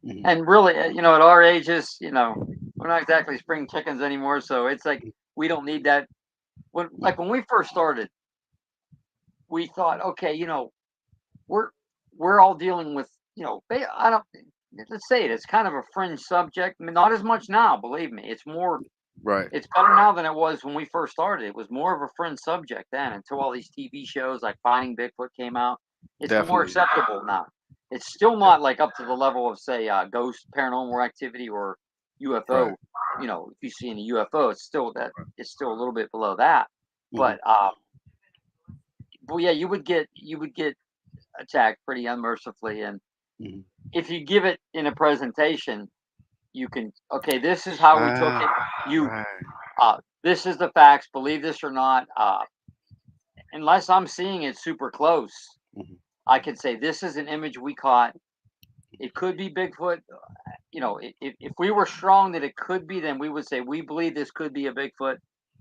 Mhm. And really, at our ages, we're not exactly spring chickens anymore. So it's like we don't need that. When we first started, we thought, okay, we're we're all dealing with, I don't. Let's say it's kind of a fringe subject. I mean, not as much now, believe me. It's more. Right. It's better now than it was when we first started. It was more of a fringe subject then, until all these TV shows like Finding Bigfoot came out. It's more Definitely. acceptable now. It's still not like up to the level of, say, ghost, paranormal activity, or Right. UFO. If you see any UFO, it's still a little bit below that. Mhm. But yeah, you would get attacked pretty unmercifully, and Mhm. if you give it in a presentation, you can, okay, this is how we took Ah, it. You right. This is the facts, believe this or not. Unless I'm seeing it super close, Mhm. I could say this is an image we caught. It could be Bigfoot. If we were strong that it could be, then we would say we believe this could be a Bigfoot.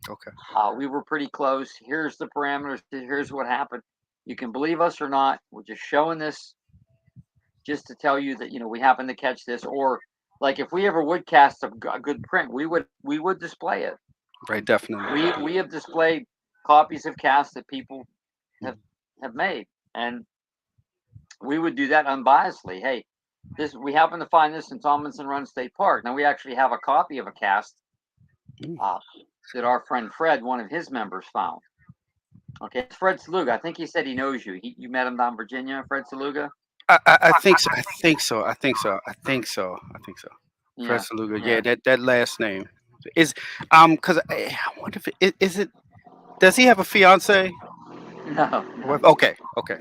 Okay. We were pretty close. Here's the parameters. Here's what happened. You can believe us or not. We're just showing this just to tell you that we happen to catch this. Or, like, if we ever would cast a good print, we would display it. Right. Definitely. We have displayed copies of casts that people have Mhm. have made, and we would do that unbiasedly. Hey, this we happen to find this in Tomlinson Run State Park. Now we actually have a copy of a cast Mm. uh, that our friend Fred, one of his members, found. Okay, it's Fred Saluga. I think he said he knows you. You met him down in Virginia, Fred Saluga. I think so. I think so. I think so. I think so. I think so. Fred Yeah, Saluga. Yeah, yeah. that last name is because I wonder if is it. Does he have a fiance? No, no, Okay. Okay.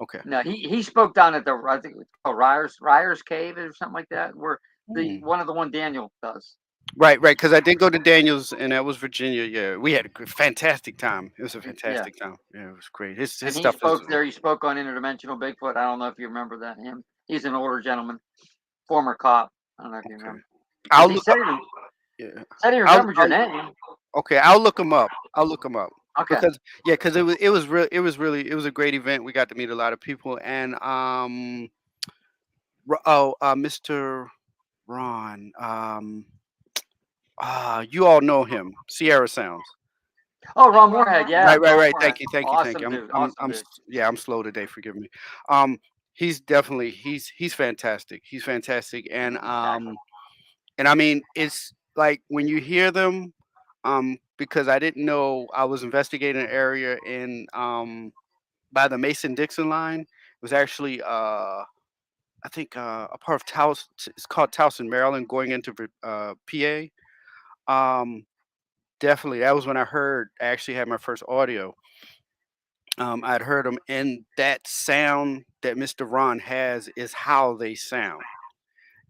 Okay. no. He spoke down at the, I think it's called Ryer's Cave or something like that, where the Mm. one of the one Daniel does. Right. Right. Because I did go to Daniels, and that was Virginia. Yeah, we had a fantastic time. It was a Yeah. fantastic time. Yeah, it was great. His And he stuff is. spoke there. He spoke on interdimensional Bigfoot. I don't know if you remember that. Him. He's an older gentleman, former cop. I don't know if you Okay. remember, because I'll he look. said Yeah. he I'll. remembered your name. Okay, I'll look them up. I'll look them up Okay. because yeah, because it was real. It was a great event. We got to meet a lot of people, and Mr. Ron, you all know him, Sierra Sounds. Oh, Ron Ron Moorhead. Moorhead. Yeah, Right, right, Ron right. Moorhead. Thank you, thank you, thank you. Awesome dude. Awesome dude. Yeah, I'm slow today. Forgive me. Um, he's definitely he's fantastic. He's fantastic, Exactly. and I mean it's like when you hear them, because I didn't know I was investigating an area in by the Mason Dixon line. It was actually I think a part of Taos. It's called Towson, Maryland, going into PA. Um, Definitely, that was when I actually had my first audio. I'd heard them, and that sound that Mr. Ron has is how they sound.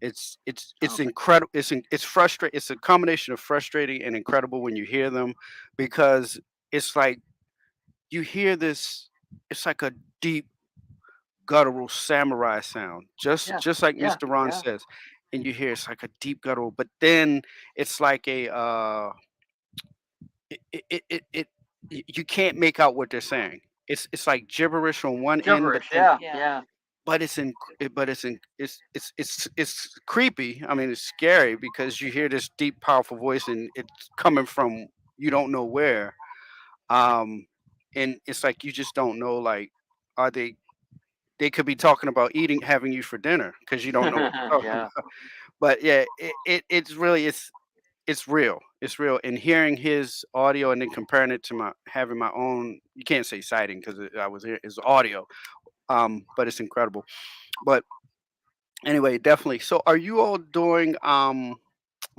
It's Okay. incredible. It's frustrating. It's a combination of frustrating and incredible when you hear them, because it's like you hear this. It's like a deep guttural samurai sound, just Yeah. just like Yeah. Mr. Ron Yeah. says, and you hear it's like a deep guttural, but then it's like a you can't make out what they're saying. It's like gibberish on one end, but Gibberish. then Yeah. Yeah. Yeah. it's creepy. I mean, it's scary because you hear this deep, powerful voice, and it's coming from you don't know where. Um, and it's like you just don't know. Like, are they could be talking about eating, having you for dinner because you don't know what they're talking Yeah. about. But yeah, it's really it's real. It's real. And hearing his audio and then comparing it to my having my own, you can't say sighting because I was here is audio. But it's incredible. But anyway, definitely. So are you all doing I'm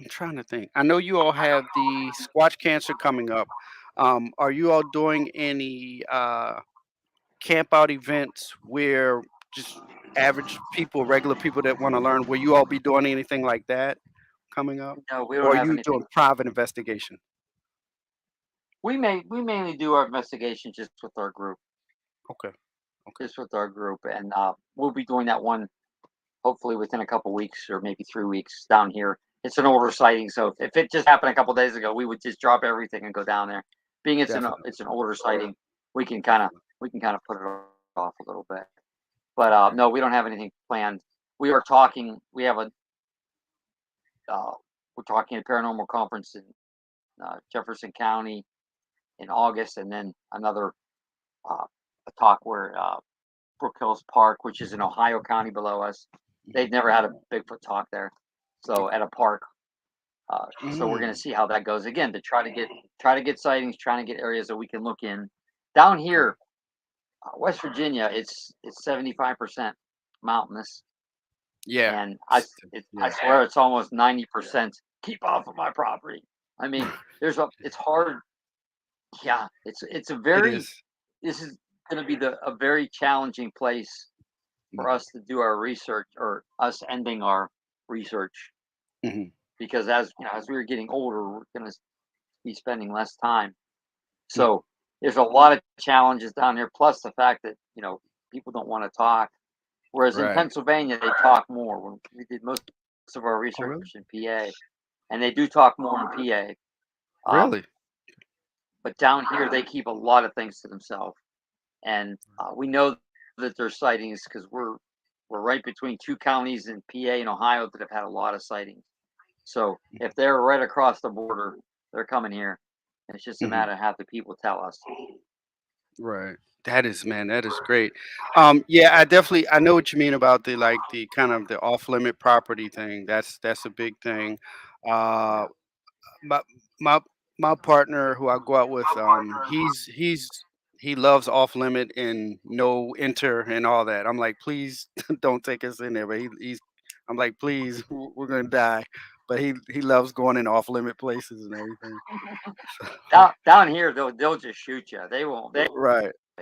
trying to think. I know you all have the Squatch Cancer coming up. Are you all doing any camp out events where just average people, regular people that want to learn, will you all be doing anything like that coming up? No, we don't Or are have you doing anything. private investigation? we mainly do our investigation just with our group, Okay. Okay. and we'll be doing that one hopefully within a couple weeks or maybe 3 weeks down here. It's an older sighting, so if it just happened a couple days ago, we would just drop everything and go down there. Being Definitely. it's an older sighting, we can kind of put it off a little bit. But Okay. no, we don't have anything planned. We are talking. We have a we're talking a paranormal conference in Jefferson County in August, and then another a talk where Brook Hills Park, which is in Ohio County below us. They've never had a Bigfoot talk there, so Okay. at a park. So we're going to Mm. see how that goes again to try to get sightings, trying to get areas that we can look in. Down Okay. here, West Virginia, it's 75% mountainous, Yeah. and I Yeah. swear it's almost 90%. Keep off of my property. I mean, it's hard. Yeah, it's a It very is. this is going to be a very challenging place for Mhm. us to do our research or us ending our research Mhm. because as you know, as we were getting older, we're going to be spending less time. Mhm. So there's a lot of challenges down here, plus the fact that people don't want to talk. Whereas in Right. Pennsylvania, they talk more. When we did most of our Oh, research really? in PA, and they do talk more in PA. Really? But down here, they keep a lot of things to themselves, and we know that there's sightings because we're right between two counties in PA and Ohio that have had a lot of sightings. So if they're right across the border, they're coming here. It's just a Mhm. matter of how the people tell us. Right. That is, man, that is great. Yeah, I know what you mean about the like the kind of the off limit property thing. That's a big thing. Uh, Yeah. my my my partner who I go out with, he loves off limit and no enter and all that. I'm like, please don't take us in there. But I'm like, please, we're gonna die. But he loves going in off limit places and everything. Down here, they'll just shoot you. They Right, won't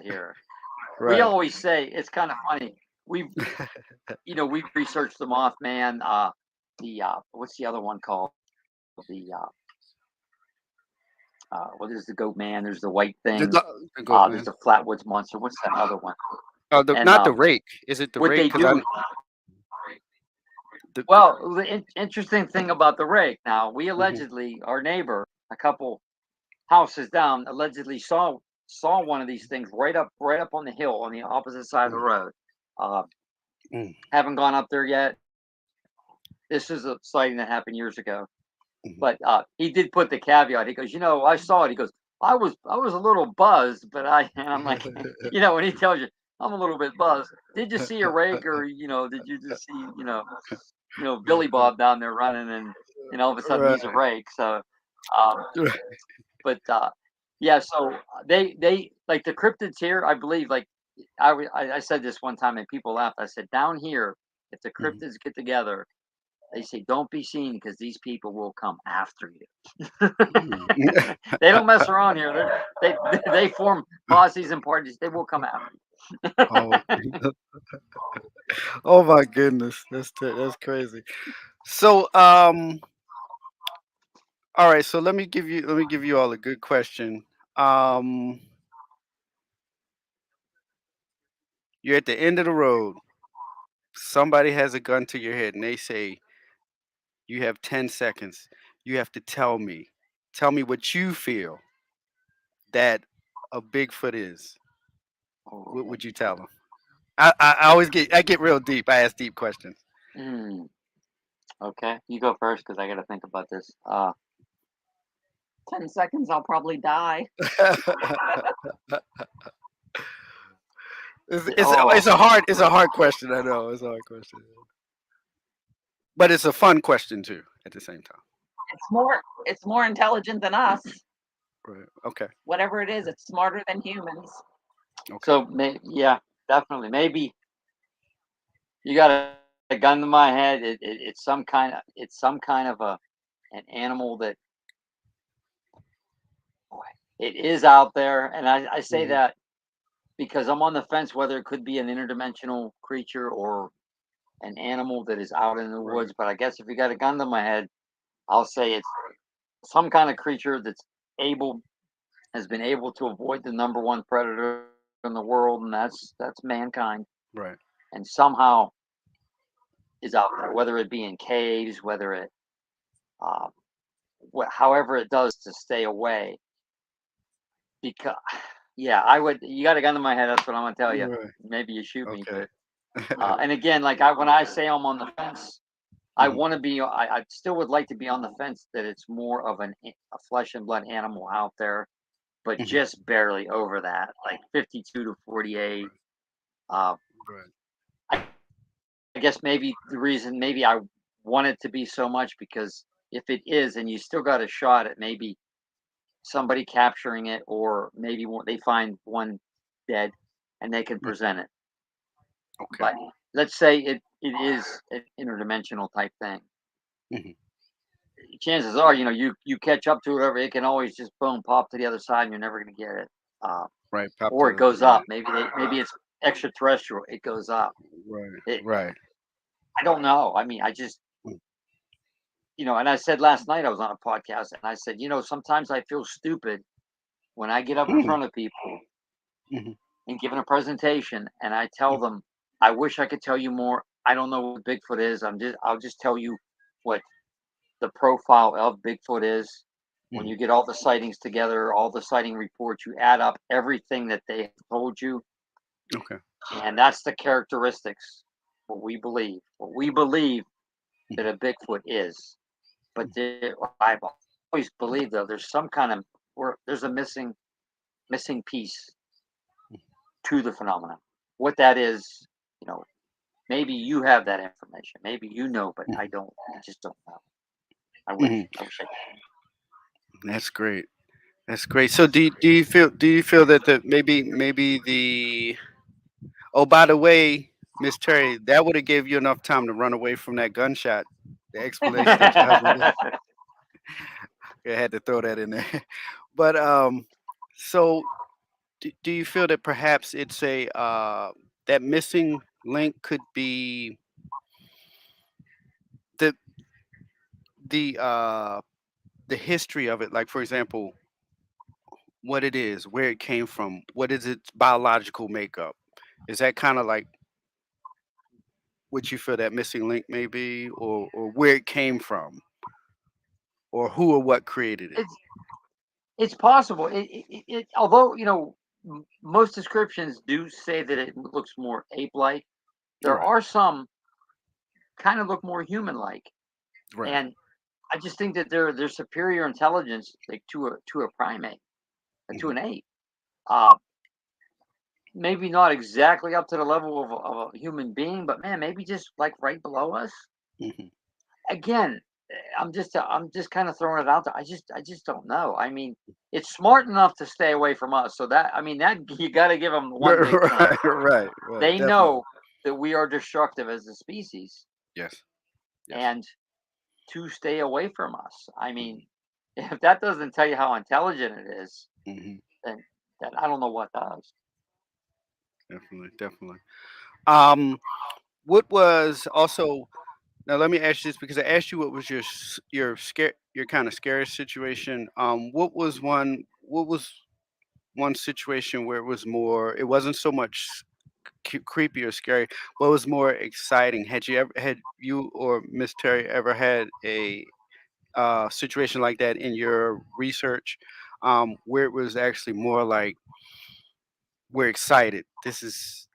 here. We right. always say it's kind of funny. We've we've researched the Mothman. The what's the other one called? The what is the goat man? There's the white thing. The goat There's man. the flatwoods monster. What's that other one? Oh, And not the rake. Is it the what rake? they Because I do. the Well, the interesting thing about the rake. Now, we mhm, allegedly, our neighbor, a couple houses down, allegedly saw one of these things right up on the hill on the opposite side of the mm, road. Uh, mm, haven't gone up there yet. This is a sighting that happened years ago. mhm. But he did put the caveat. He goes, I saw it. He goes, I was a little buzzed, but and I'm like, when he tells you I'm a little bit buzzed, did you see a rake or did you just see Billy Bob down there running and all of a sudden he's a Right. rake. So, um, but yeah, so they like the cryptids here. I believe like I said this one time and people laughed. I said down here, if the Mhm. cryptids get together, they say don't be seen because these people will come after you. Mm. They don't mess around here. They form posses and parties. They will come after you. Oh, oh my goodness, that's crazy. So, all right. So let me give you all a good question. Um, you're at the end of the road. Somebody has a gun to your head, and they say you have 10 seconds. You have to tell me what you feel that a Bigfoot is. What Oh, would you tell them? I always get real deep. I ask deep questions. mm, okay, you go first because I got to think about this. 10 seconds, I'll probably die. Oh, It's a hard question. I know it's a hard question, but it's a fun question too at the same time. It's more intelligent than us. Right. Okay. Whatever it is, it's smarter than humans. Okay. so yeah, definitely. Maybe you got a gun to my head. It's some kind of an animal that boy, it is out there, and I say Hmm. that because I'm on the fence whether it could be an interdimensional creature or an animal that is out in the Right. woods. But I guess if you got a gun to my head, I'll say it's some kind of creature that's able. has been able to avoid the number one predator in the world, and that's mankind. Right. And somehow is out there, whether it be in caves, whether it, uh, however it does to stay away. Because, yeah, I would. You got a gun to my head. That's what I'm gonna tell you. Right. Maybe you shoot me, Okay. but and again, like when I say I'm on the fence, I Mhm. want to be. I still would like to be on the fence that it's more of a flesh and blood animal out there, but Mhm. just barely over that, like 52 to 48. Uh, Right. I guess maybe the reason maybe I want it to be so much because if it is, and you still got a shot at maybe somebody capturing it, or maybe they find one dead, and they can Mm. present it. Okay. But let's say it is an interdimensional type thing. Mhm. Chances are, you catch up to it, whatever, it can always just boom pop to the other side, and you're never going to get it. Uh, Right. Pop or it to goes right. up. Maybe it's extraterrestrial. It goes up. Right. It, Right. I don't know. I mean, I just Mm. and I said last night I was on a podcast, and I said, sometimes I feel stupid when I get up in Mhm. front of people Mhm. and giving a presentation, and I tell them, I wish I could tell you more. I don't know what Bigfoot is. I'll just tell you what the profile of Bigfoot is. When Mhm. you get all the sightings together, all the sighting reports, you add up everything that they have told you, Okay. and that's the characteristics. What we believe that Mhm. a Bigfoot is. But I've always believed though there's some kind of there's a missing piece to the phenomenon. What that is, you know, maybe you have that information. Maybe you know, but I Mhm. don't. I just don't know. I Mhm. wish. I wish I could. That's great. That's great. So do you feel that maybe the oh, by the way, Miss Terry, that would have gave you enough time to run away from that gunshot. The explanation that your husband did. I had to throw that in there. But so do you feel that perhaps it's a that missing link could be the the uh the history of it, like for example, what it is, where it came from, what is its biological makeup? Is that kind of like what you feel that missing link may be, or where it came from, or who or what created it? it's it's possible. Although most descriptions do say that it looks more ape-like. There Right, are some kind of look more human-like, right. and I just think that they're superior intelligence, like to a primate, to Hmm. an ape. Uh, Maybe not exactly up to the level of a human being, but man, maybe just like right below us. Hmm. Again, I'm just kind of throwing it out there. I just don't know. I mean, it's smart enough to stay away from us. So that I mean that you got to give them one big point. Right, right, right. They Definitely. know that we are destructive as a species, Yes, yes. and to stay away from us. I Hmm. mean, if that doesn't tell you how intelligent it is, Hmm. then I don't know what does. Definitely, definitely. Um, what was also now? Let me ask you this because I asked you what was your scare your kind of scariest situation. What was one? What was one situation where it was more? It wasn't so much creepy or scary. What was more exciting? Had you or Miss Terry ever had a situation like that in your research, where it was actually more like we're excited. This is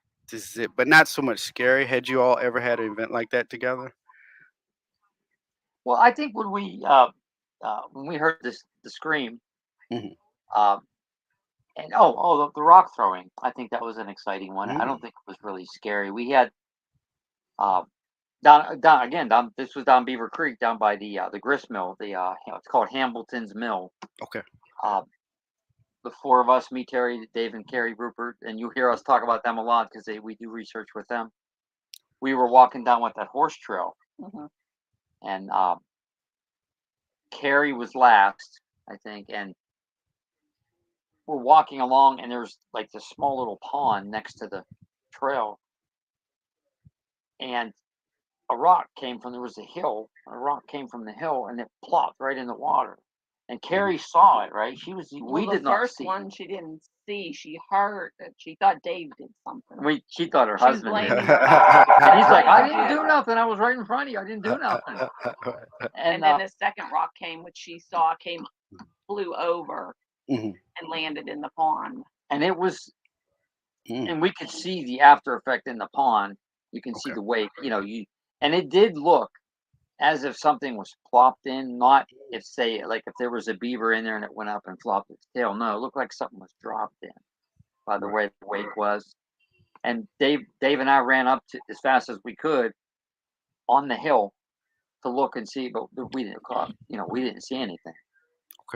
it, but not so much scary. Had you all ever had an event like that together? Well, I think when we heard the scream, Hmm. um, and the rock throwing, I think that was an exciting one. I don't Mm. think it was really scary. We had uh, down again down. This was down Beaver Creek, down by the grist mill. It's called Hambleton's Mill. Okay. Uh, the four of us, me, Terry, Dave, and Carrie Rupert, and you hear us talk about them a lot because we do research with them. We were walking down with that horse trail, Mhm. and Carrie was last, I think, and we're walking along, and there's like this small little pond next to the trail, and a rock came from there was a hill. A rock came from the hill, and it plopped right in the water. And Mhm. Carrie saw it, right? She was. Well, We the did not first see it. one she didn't see. She heard that she thought Dave did something. She thought her She was husband did. blaming her husband. And he's like, What I did you didn't do? do nothing. I was right in front of you. I didn't do nothing. And then the second rock came, which she saw flew over Mhm. and landed in the pond. and it was, Mm. and we could see the after effect in the pond. You can see Okay. the wake, and it did look as if something was plopped in, not if say like if there was a beaver in there and it went up and flopped its tail. No, it looked like something was dropped in by the Right. way the wake was. And Dave and I ran up to as fast as we could on the hill to look and see, but we didn't we didn't see anything.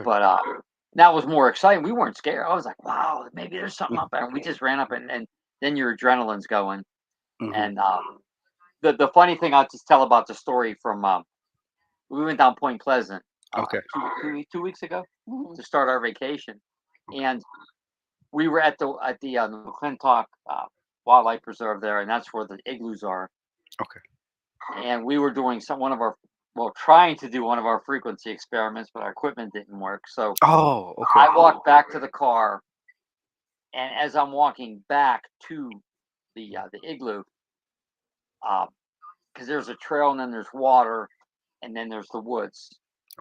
Okay. But that was more exciting. We weren't scared. I was like, wow, maybe there's something up there. And we just ran up and then your adrenaline's going. Mhm. And the funny thing I'll just tell about the story from we went down Point Pleasant Okay. 2 weeks ago Mhm. to start our vacation, and we were at the McClintock Wildlife Preserve there, and that's where the igloos are. Okay. And we were doing trying to do one of our frequency experiments, but our equipment didn't work. So Oh, okay. I walked back to the car, and as I'm walking back to the igloo, because there's a trail and then there's water, and then there's the woods.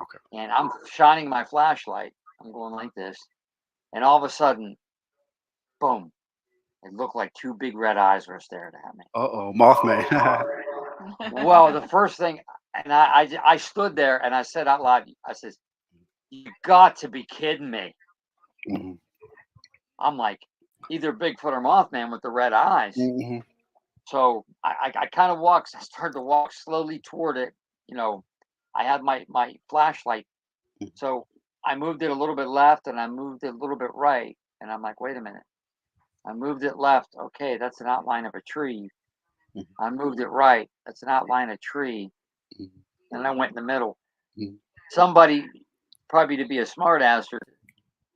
Okay. And I'm shining my flashlight. I'm going like this, and all of a sudden, boom! It looked like two big red eyes were staring at me. Uh-oh, Mothman. Well, the first thing, and I stood there and I said out loud, I says, "You got to be kidding me!" Mhm. I'm like, either Bigfoot or Mothman with the red eyes. Mhm. So I kind of walked. I started to walk slowly toward it. You know, I had my flashlight, Mhm. so I moved it a little bit left and I moved it a little bit right, and I'm like, wait a minute. I moved it left. Okay, that's an outline of a tree. Mhm. I moved it right. That's an outline of a tree. Mhm. And I went in the middle. Mhm. Somebody, probably to be a smart ass,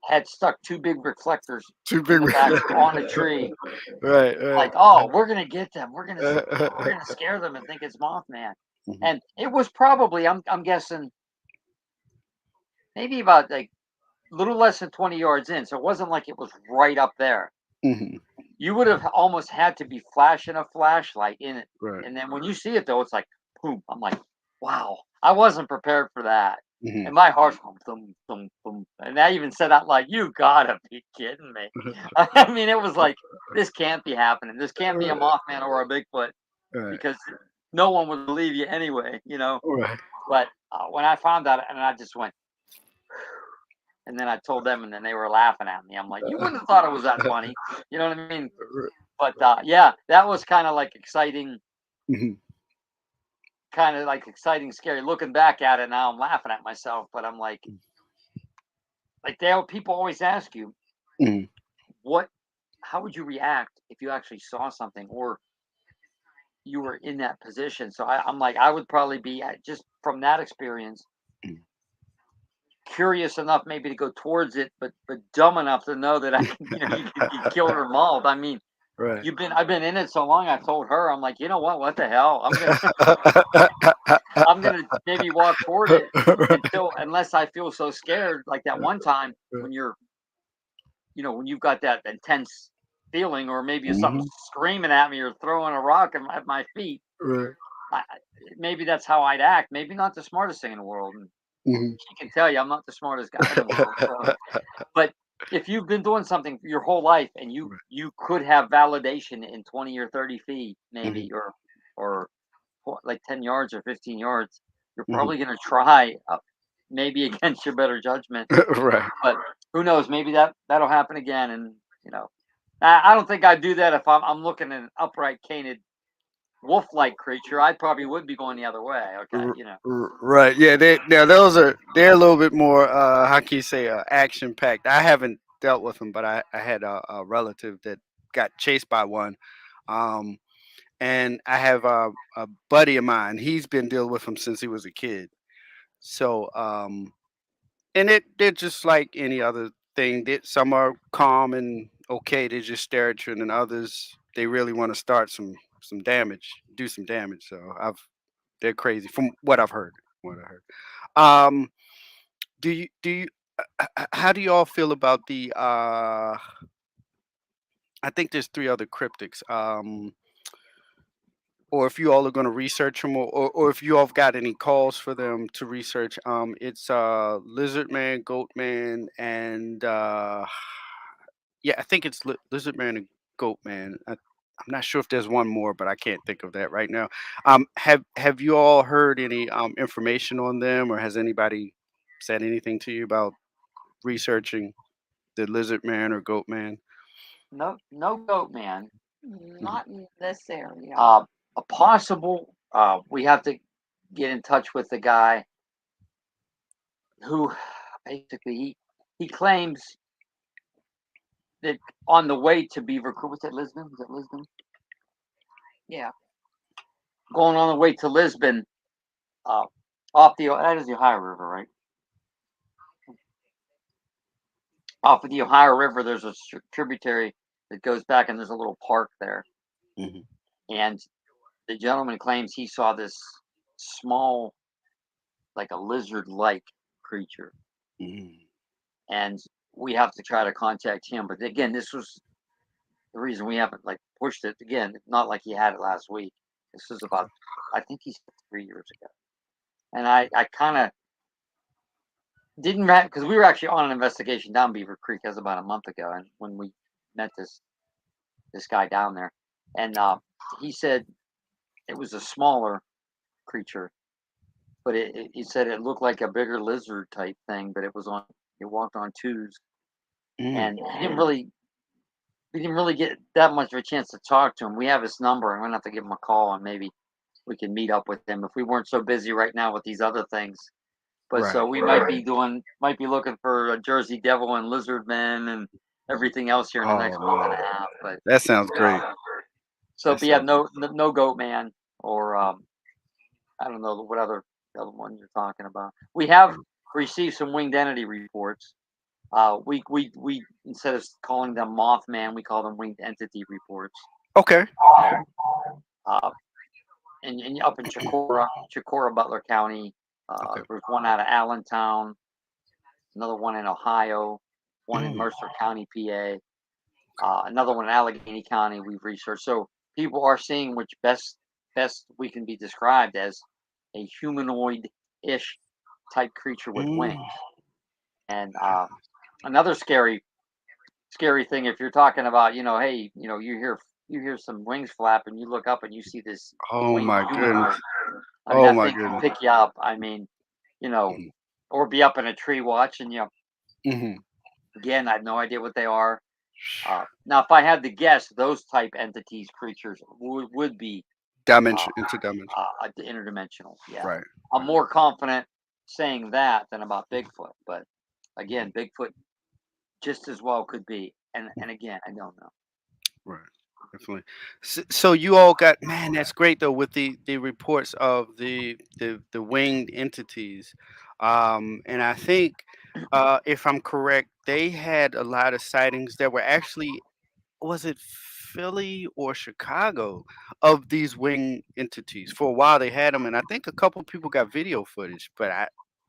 had stuck two big reflectors Too in big. the back on a tree. Right, Like, right. oh, we're gonna get them. We're gonna scare them and think it's Mothman. Mhm. And it was probably, I'm guessing, maybe about like a little less than 20 yards in. So it wasn't like it was right up there. Mhm. You would have almost had to be flashing a flashlight in it. Right. And then when you see it though, it's like boom. I'm like, wow, I wasn't prepared for that. Mhm. And my heart's going thump, thump, thump. And I even said out loud, you gotta be kidding me. I mean, it was like, this can't be happening. This can't be a Mothman or a Bigfoot Right. because no one would believe you anyway. Right. But when I found out, and I just went, and then I told them, and then they were laughing at me. I'm like, you wouldn't have thought it was that funny. You know what I mean? But yeah, that was kind of like exciting, Mhm. scary. Looking back at it now, I'm laughing at myself. But I'm like people always ask you, Mhm. what, how would you react if you actually saw something or you were in that position? So I'm like, I would probably be just from that experience, Mhm. curious enough maybe to go towards it, but dumb enough to know that I can, you can get killed or mauled. I mean, Right. I've been in it so long. I told her, I'm like, you know what the hell? I'm gonna maybe walk toward it unless I feel so scared, like that one time when when you've got that intense feeling, or maybe if Mhm. something's screaming at me or throwing a rock at my feet. Right. Maybe that's how I'd act. Maybe not the smartest thing in the world. And Mhm. she can tell you I'm not the smartest guy in the world. So. But if you've been doing something your whole life and Right. you could have validation in 20 or 30 feet, maybe, Mhm. or like 10 yards or 15 yards, you're Mhm. probably going to try, maybe against your better judgment. Right. But who knows? Maybe that'll happen again. And I don't think I'd do that if I'm looking at an upright canid wolf-like creature. I probably would be going the other way. Okay. Right. Yeah. They're a little bit more. How can you say? Action packed. I haven't dealt with them, but I had a relative that got chased by one. Um, and I have a buddy of mine. He's been dealing with them since he was a kid. So and they're just like any other thing. That some are calm and okay. They just stare at you, and then others they really want to start some damage, do some damage. So they're crazy from what I've heard. What I heard. Um, do you how do you all feel about the I think there's three other cryptics. Or if you all are going to research them, or if you all have got any calls for them to research. It's Lizard Man, Goat Man, and yeah, I think it's Lizard Man and Goat Man. I'm not sure if there's one more, but I can't think of that right now. Have you all heard any information on them, or has anybody said anything to you about researching the Lizard Man or Goat Man? No, no goat man. Mhm. Not in this area. A possible. We have to get in touch with the guy who basically he claims that on the way to Beaver Creek, was it Lisbon? Was it Lisbon? Yeah. Going on the way to Lisbon, off that is the Ohio River, right? Off of the Ohio River, there's a tributary that goes back, and there's a little park there. Mhm. And the gentleman claims he saw this small, like a lizard-like creature, Mhm. and we have to try to contact him. But again, this was the reason we haven't like pushed it again. Not like he had it last week. This was about, I think he's 3 years ago, and I kind of didn't because we were actually on an investigation down Beaver Creek. That was about a month ago, and when we met this guy down there, and he said it was a smaller creature, but he said it looked like a bigger lizard type thing, but it walked on twos, Mm. and we didn't really get that much of a chance to talk to him. We have his number. I'm gonna have to give him a call, and maybe we can meet up with him if we weren't so busy right now with these other things. But Right. so we might be looking for a Jersey Devil and Lizard Man and everything else here in the next Oh month and man, a half. But that sounds great. so, That but yeah, sounds. no Goat Man or I don't know what other one you're talking about. We have received some winged entity reports. We instead of calling them Mothman, we call them winged entity reports. Okay. Uh, and up in Chicora, Butler County. Okay. There's one out of Allentown, another one in Ohio, one in Mm. Mercer County, PA, another one in Allegheny County. We've researched, so people are seeing which best we can be described as a humanoid-ish type creature with wings. Mm. And another scary thing, if you're talking about, hey, you hear some wings flap and you look up and you see this Oh winged my humanoid. goodness. I mean, Oh that my thing can goodness. pick you up. I mean, you know, Mhm. or be up in a tree watching you. Mhm. Again, I have no idea what they are. Now, if I had to guess, those type entities, creatures would be uh, Dimension into dimension. interdimensional. Yeah, Right. I'm Right. more confident saying that than about Bigfoot. But again, Bigfoot just as well could be. And again, I don't know. Right. Definitely. So you all got, man. That's great though with the reports of the winged entities, and I think if I'm correct, they had a lot of sightings that were actually, was it Philly or Chicago, of these winged entities. For a while they had them, and I think a couple people got video footage, but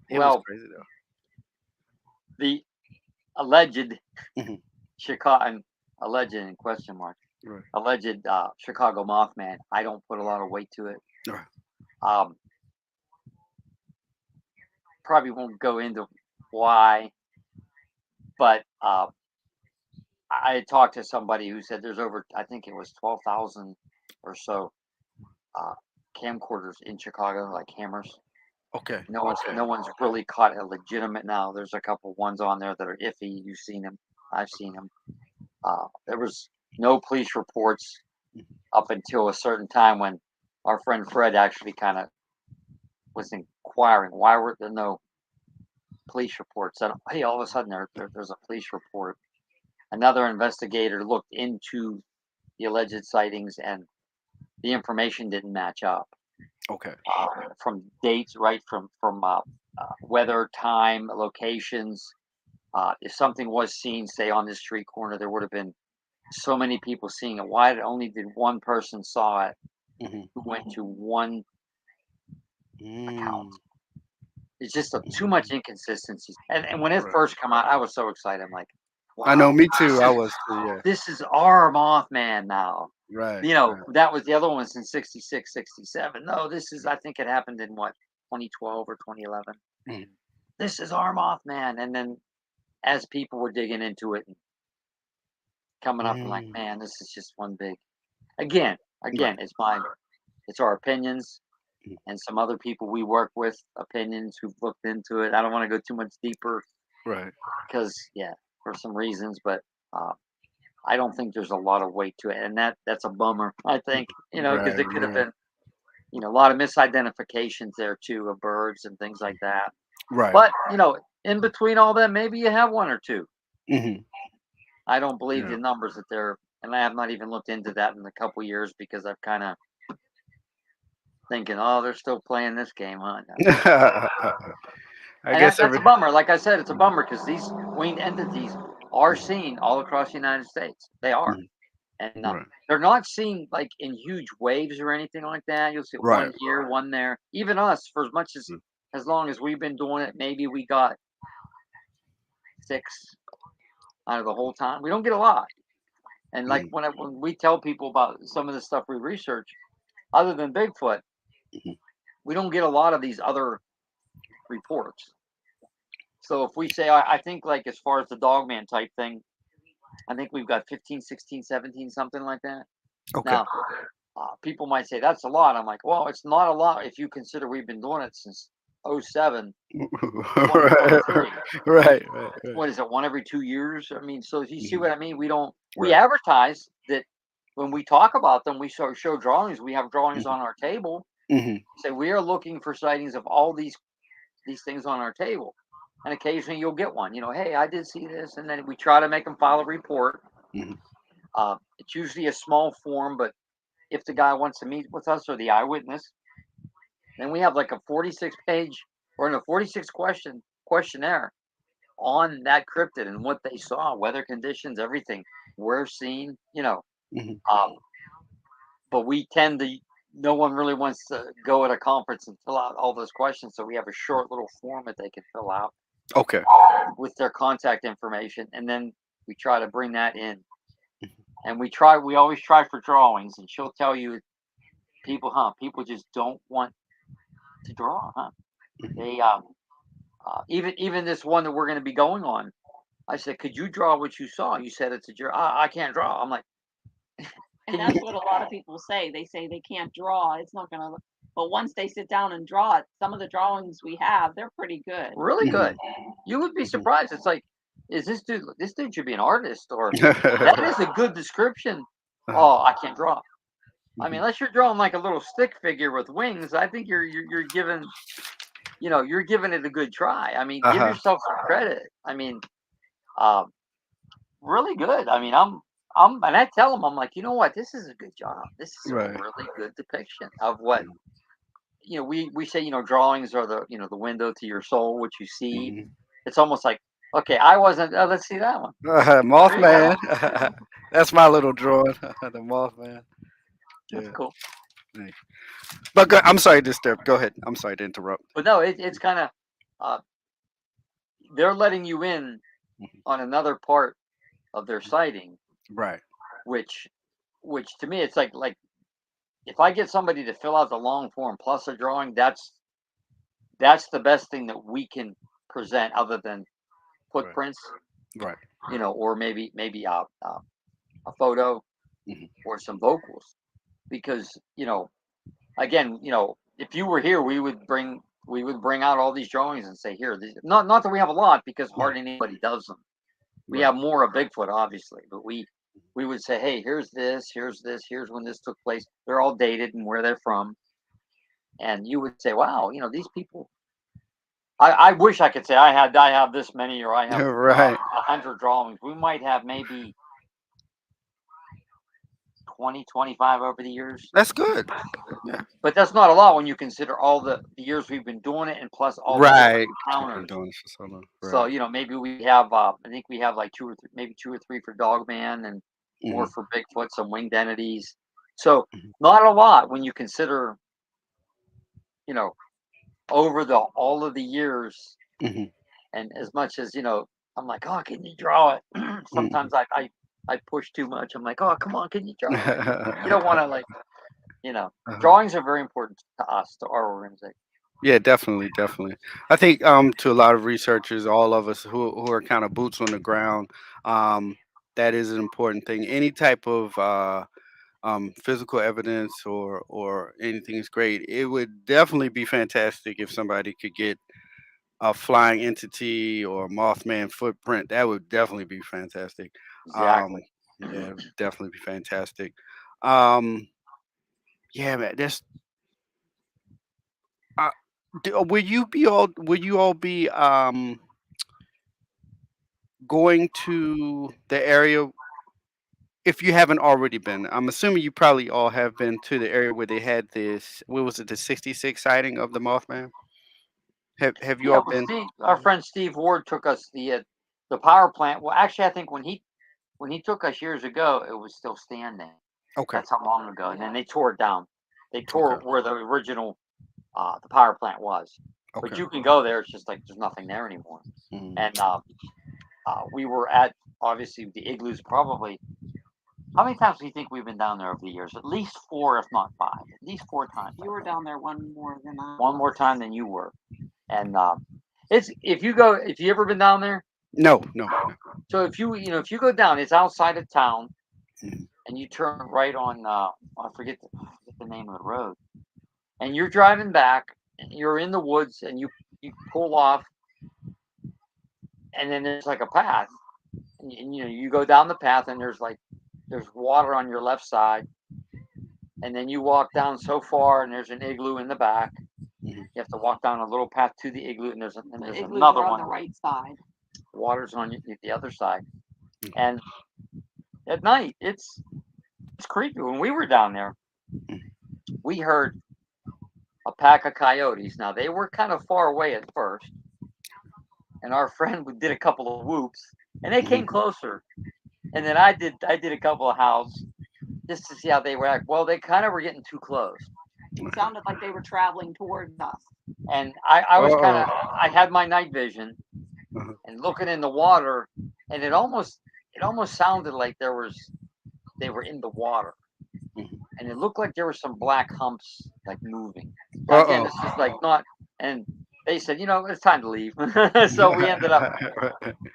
it was Well, crazy though. the alleged Mhm. Chicago, alleged in question mark, Right. alleged Chicago Mothman. I don't put a lot of weight to it. Right. Um, Probably won't go into why, but I had talked to somebody who said there's over, I think it was 12,000 or so uh, camcorders in Chicago, like cameras. Okay. No one's really caught a legitimate now. There's a couple ones on there that are iffy. You've seen them. I've seen them. There was no police reports Mhm. up until a certain time when our friend Fred actually kind of was inquiring why were there no police reports. And hey, all of a sudden there's a police report. Another investigator looked into the alleged sightings, and the information didn't match up Okay. from dates, right? From weather, time, locations. If something was seen, say on this street corner, there would have been so many people seeing it. Why only did one person saw it Mhm. who went to one account? Mm. It's just too much inconsistencies. And when it Right. first came out, I was so excited. I'm like, I know, wow, me too. I was too. Yeah. this is our Mothman now. Right. Right. That was the other ones in 66, 67. No, this is, I think it happened in what, 2012 or 2011. Mhm. This is our Mothman. And then as people were digging into it and coming up and like, Mm. man, this is just one big, again, Right. it's our opinions Mm. and some other people we work with opinions who've looked into it. I don't want to go too much deeper Right. because, yeah, for some reasons, but uh, I don't think there's a lot of weight to it. And that's a bummer, I think, because Right. it could have Right. been, a lot of misidentifications there too of birds and things like that. Right. But, in between all that, maybe you have one or two. Hmm. I don't believe Yeah. the numbers that they're, and I have not even looked into that in a couple years because I've kind of thinking, oh, they're still playing this game, huh? I And guess that's every. a bummer. Like I said, it's a bummer because these winged entities are seen all across the United States. They are. Mhm. And Right. they're not seen like in huge waves or anything like that. You'll see Right. one here, one there. Even us, for as long as we've been doing it, maybe we got 6 out of the whole time. We don't get a lot. And like Mhm. when we tell people about some of the stuff we research, other than Bigfoot, Mhm. we don't get a lot of these other reports. So if we say, I think like as far as the dogman type thing, I think we've got 15, 16, 17, something like that. Okay. Now, people might say that's a lot. I'm like, well, it's not a lot if you consider we've been doing it since '07 to Right. 2023. Right. Right. Right. What is it, one every 2 years? I mean, so if you see Mhm. what I mean, we Right. advertise that when we talk about them, we show drawings. We have drawings Mhm. on our table. Mhm. Say we are looking for sightings of all these things on our table. And occasionally you'll get one, hey, I did see this. And then we try to make them file a report. Mhm. It's usually a small form, but if the guy wants to meet with us or the eyewitness, then we have like a 46 page or a 46 questionnaire on that cryptid and what they saw, weather conditions, everything we're seeing, Mhm. Um, but we tend to, no one really wants to go at a conference and fill out all those questions. So we have a short little form that they can fill out Okay. with their contact information. And then we try to bring that in. Mhm. And we always try for drawings. And she'll tell you, people just don't want to draw, huh? Mhm. They, even this one that we're going to be going on, I said, could you draw what you saw? You said it's a draw. I can't draw. I'm like, And can you? that's what a lot of people say. They say they can't draw. It's not gonna. But once they sit down and draw it, some of the drawings we have, they're pretty good. Really Mhm. good. You would be Mhm. surprised. It's like, is this dude? This dude should be an artist, or that is a good description. Uh-huh. Oh, I can't draw. I mean, Mhm. unless you're drawing like a little stick figure with wings, I think you're giving you're giving it a good try. I mean, give Uh-huh. yourself some credit. I mean, um, really good. I mean, I'm and I tell them I'm like, you know what? This is a good job. This is a Right. really good depiction of what Mhm. we say. Drawings are the window to your soul, what you see. Mhm. It's almost like, okay, I wasn't. Let's see that one. There you go. Mothman. That's my little drawing. The Mothman. That's Yeah. cool. Nice. But I'm sorry to disturb. Go ahead. I'm sorry to interrupt. But no, it's kind of uh, they're letting you in Mhm. on another part of their sighting, Right. which to me it's like if I get somebody to fill out the long form plus a drawing, that's the best thing that we can present other than Right. footprints, Right. or maybe a photo Mhm. or some vocals, because again, if you were here, we would bring out all these drawings and say, here, not that we have a lot because Mhm. hardly anybody does them. We Right. have more of Bigfoot, obviously, but we would say, hey, here's this, here's when this took place. They're all dated and where they're from, and you would say, wow, these people. I wish I could say I have this many or I have Right. 100 drawings. We might have maybe 20, 25 over the years. That's good. Yeah. But that's not a lot when you consider all the years we've been doing it and plus all the different Right. You've been encounters. doing this for so long. So, Right. maybe we have, I think we have like two or three for Dogman and more Mhm. for Bigfoot, some winged entities. So, Mhm. not a lot when you consider, you know, over the all of the years, Hmm. and as much as I'm like, oh, can you draw it? Hmm. Sometimes I push too much. I'm like, oh, come on, can you draw it? You don't want to Uh-huh. drawings are very important to us, to our organization. Yeah, definitely, definitely. I think to a lot of researchers, all of us who are kind of boots on the ground, um, that is an important thing. Any type of physical evidence or anything is great. It would definitely be fantastic if somebody could get a flying entity or Mothman footprint. That would definitely be fantastic. Um, Exactly. yeah, it would definitely be fantastic. Um, yeah, man. Uh, will you all be going to the area if you haven't already been? I'm assuming you probably all have been to the area where they had this. What was it? The '66 sighting of the Mothman. Have you Yeah, all well, been? our friend Steve Ward took us the power plant. Well, actually, I think when he took us years ago, it was still standing. Okay. That's how long ago. And then they tore it down. They Okay. tore where the original the power plant was. But Okay. you can go there. It's just like there's nothing there anymore. Mm. And we were at obviously the igloos. Probably how many times do you think we've been down there over the years? At least four, if not five. At least four times. You were down there one more than I One more was. time than you were. And it's if you ever been down there. No, no, no. So if you go down, it's outside of town, Mhm. and you turn right on. I forget the name of the road, and you're driving back. And you're in the woods, and you pull off, and then there's like a path, and you go down the path, and there's water on your left side, and then you walk down so far, and there's an igloo in the back. Mhm. You have to walk down a little path to the igloo, and The there's igloos another are on one. the right side. Water's on the other side, Okay. and at night it's creepy. When we were down there, Mhm. we heard a pack of coyotes. Now they were kind of far away at first, and our friend did a couple of whoops, and they came Mhm. closer. And then I did a couple of howls just to see how they were act. Well, they kind of were getting too close, It Okay. sounded like they were traveling towards us. and I was kind Uh-oh. of I had my night vision Uh-huh. and looking in the water, and it almost sounded like they were in the water, Mhm. and it looked like there were some black humps like moving. Now again, Uh-oh. this is like not, and they said, it's time to leave. So we ended up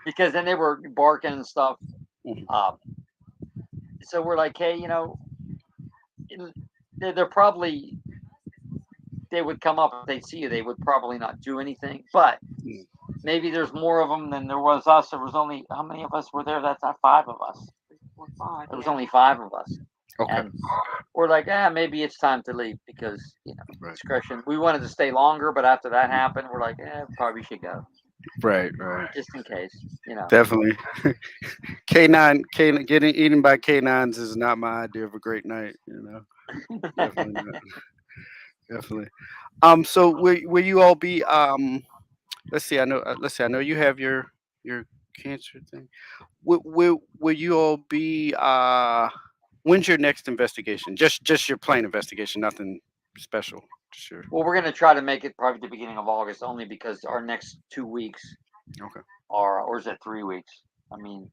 because then they were barking and stuff. Mhm. Um, so we're like, hey, they're probably they would come up if they see you. They would probably not do anything, but Mhm. maybe there's more of them than there was us. There was only how many of us were there? That's not five of us. 3, 4, 5. There was Yeah. only five of us, Okay. and we're like, maybe it's time to leave because Right. discretion. We wanted to stay longer, but after that happened, we're like, probably should go Right. Right. just in case. Definitely. K9 getting eaten by K9s is not my idea of a great night. Definitely not. Definitely. So will you all be let's see. Let's see. I know you have your cancer thing. Will you all be when's your next investigation? Just your plain investigation, nothing special. Sure. Well, we're gonna try to make it probably the beginning of August, only because our next 2 weeks Okay. are, or is it 3 weeks? I mean,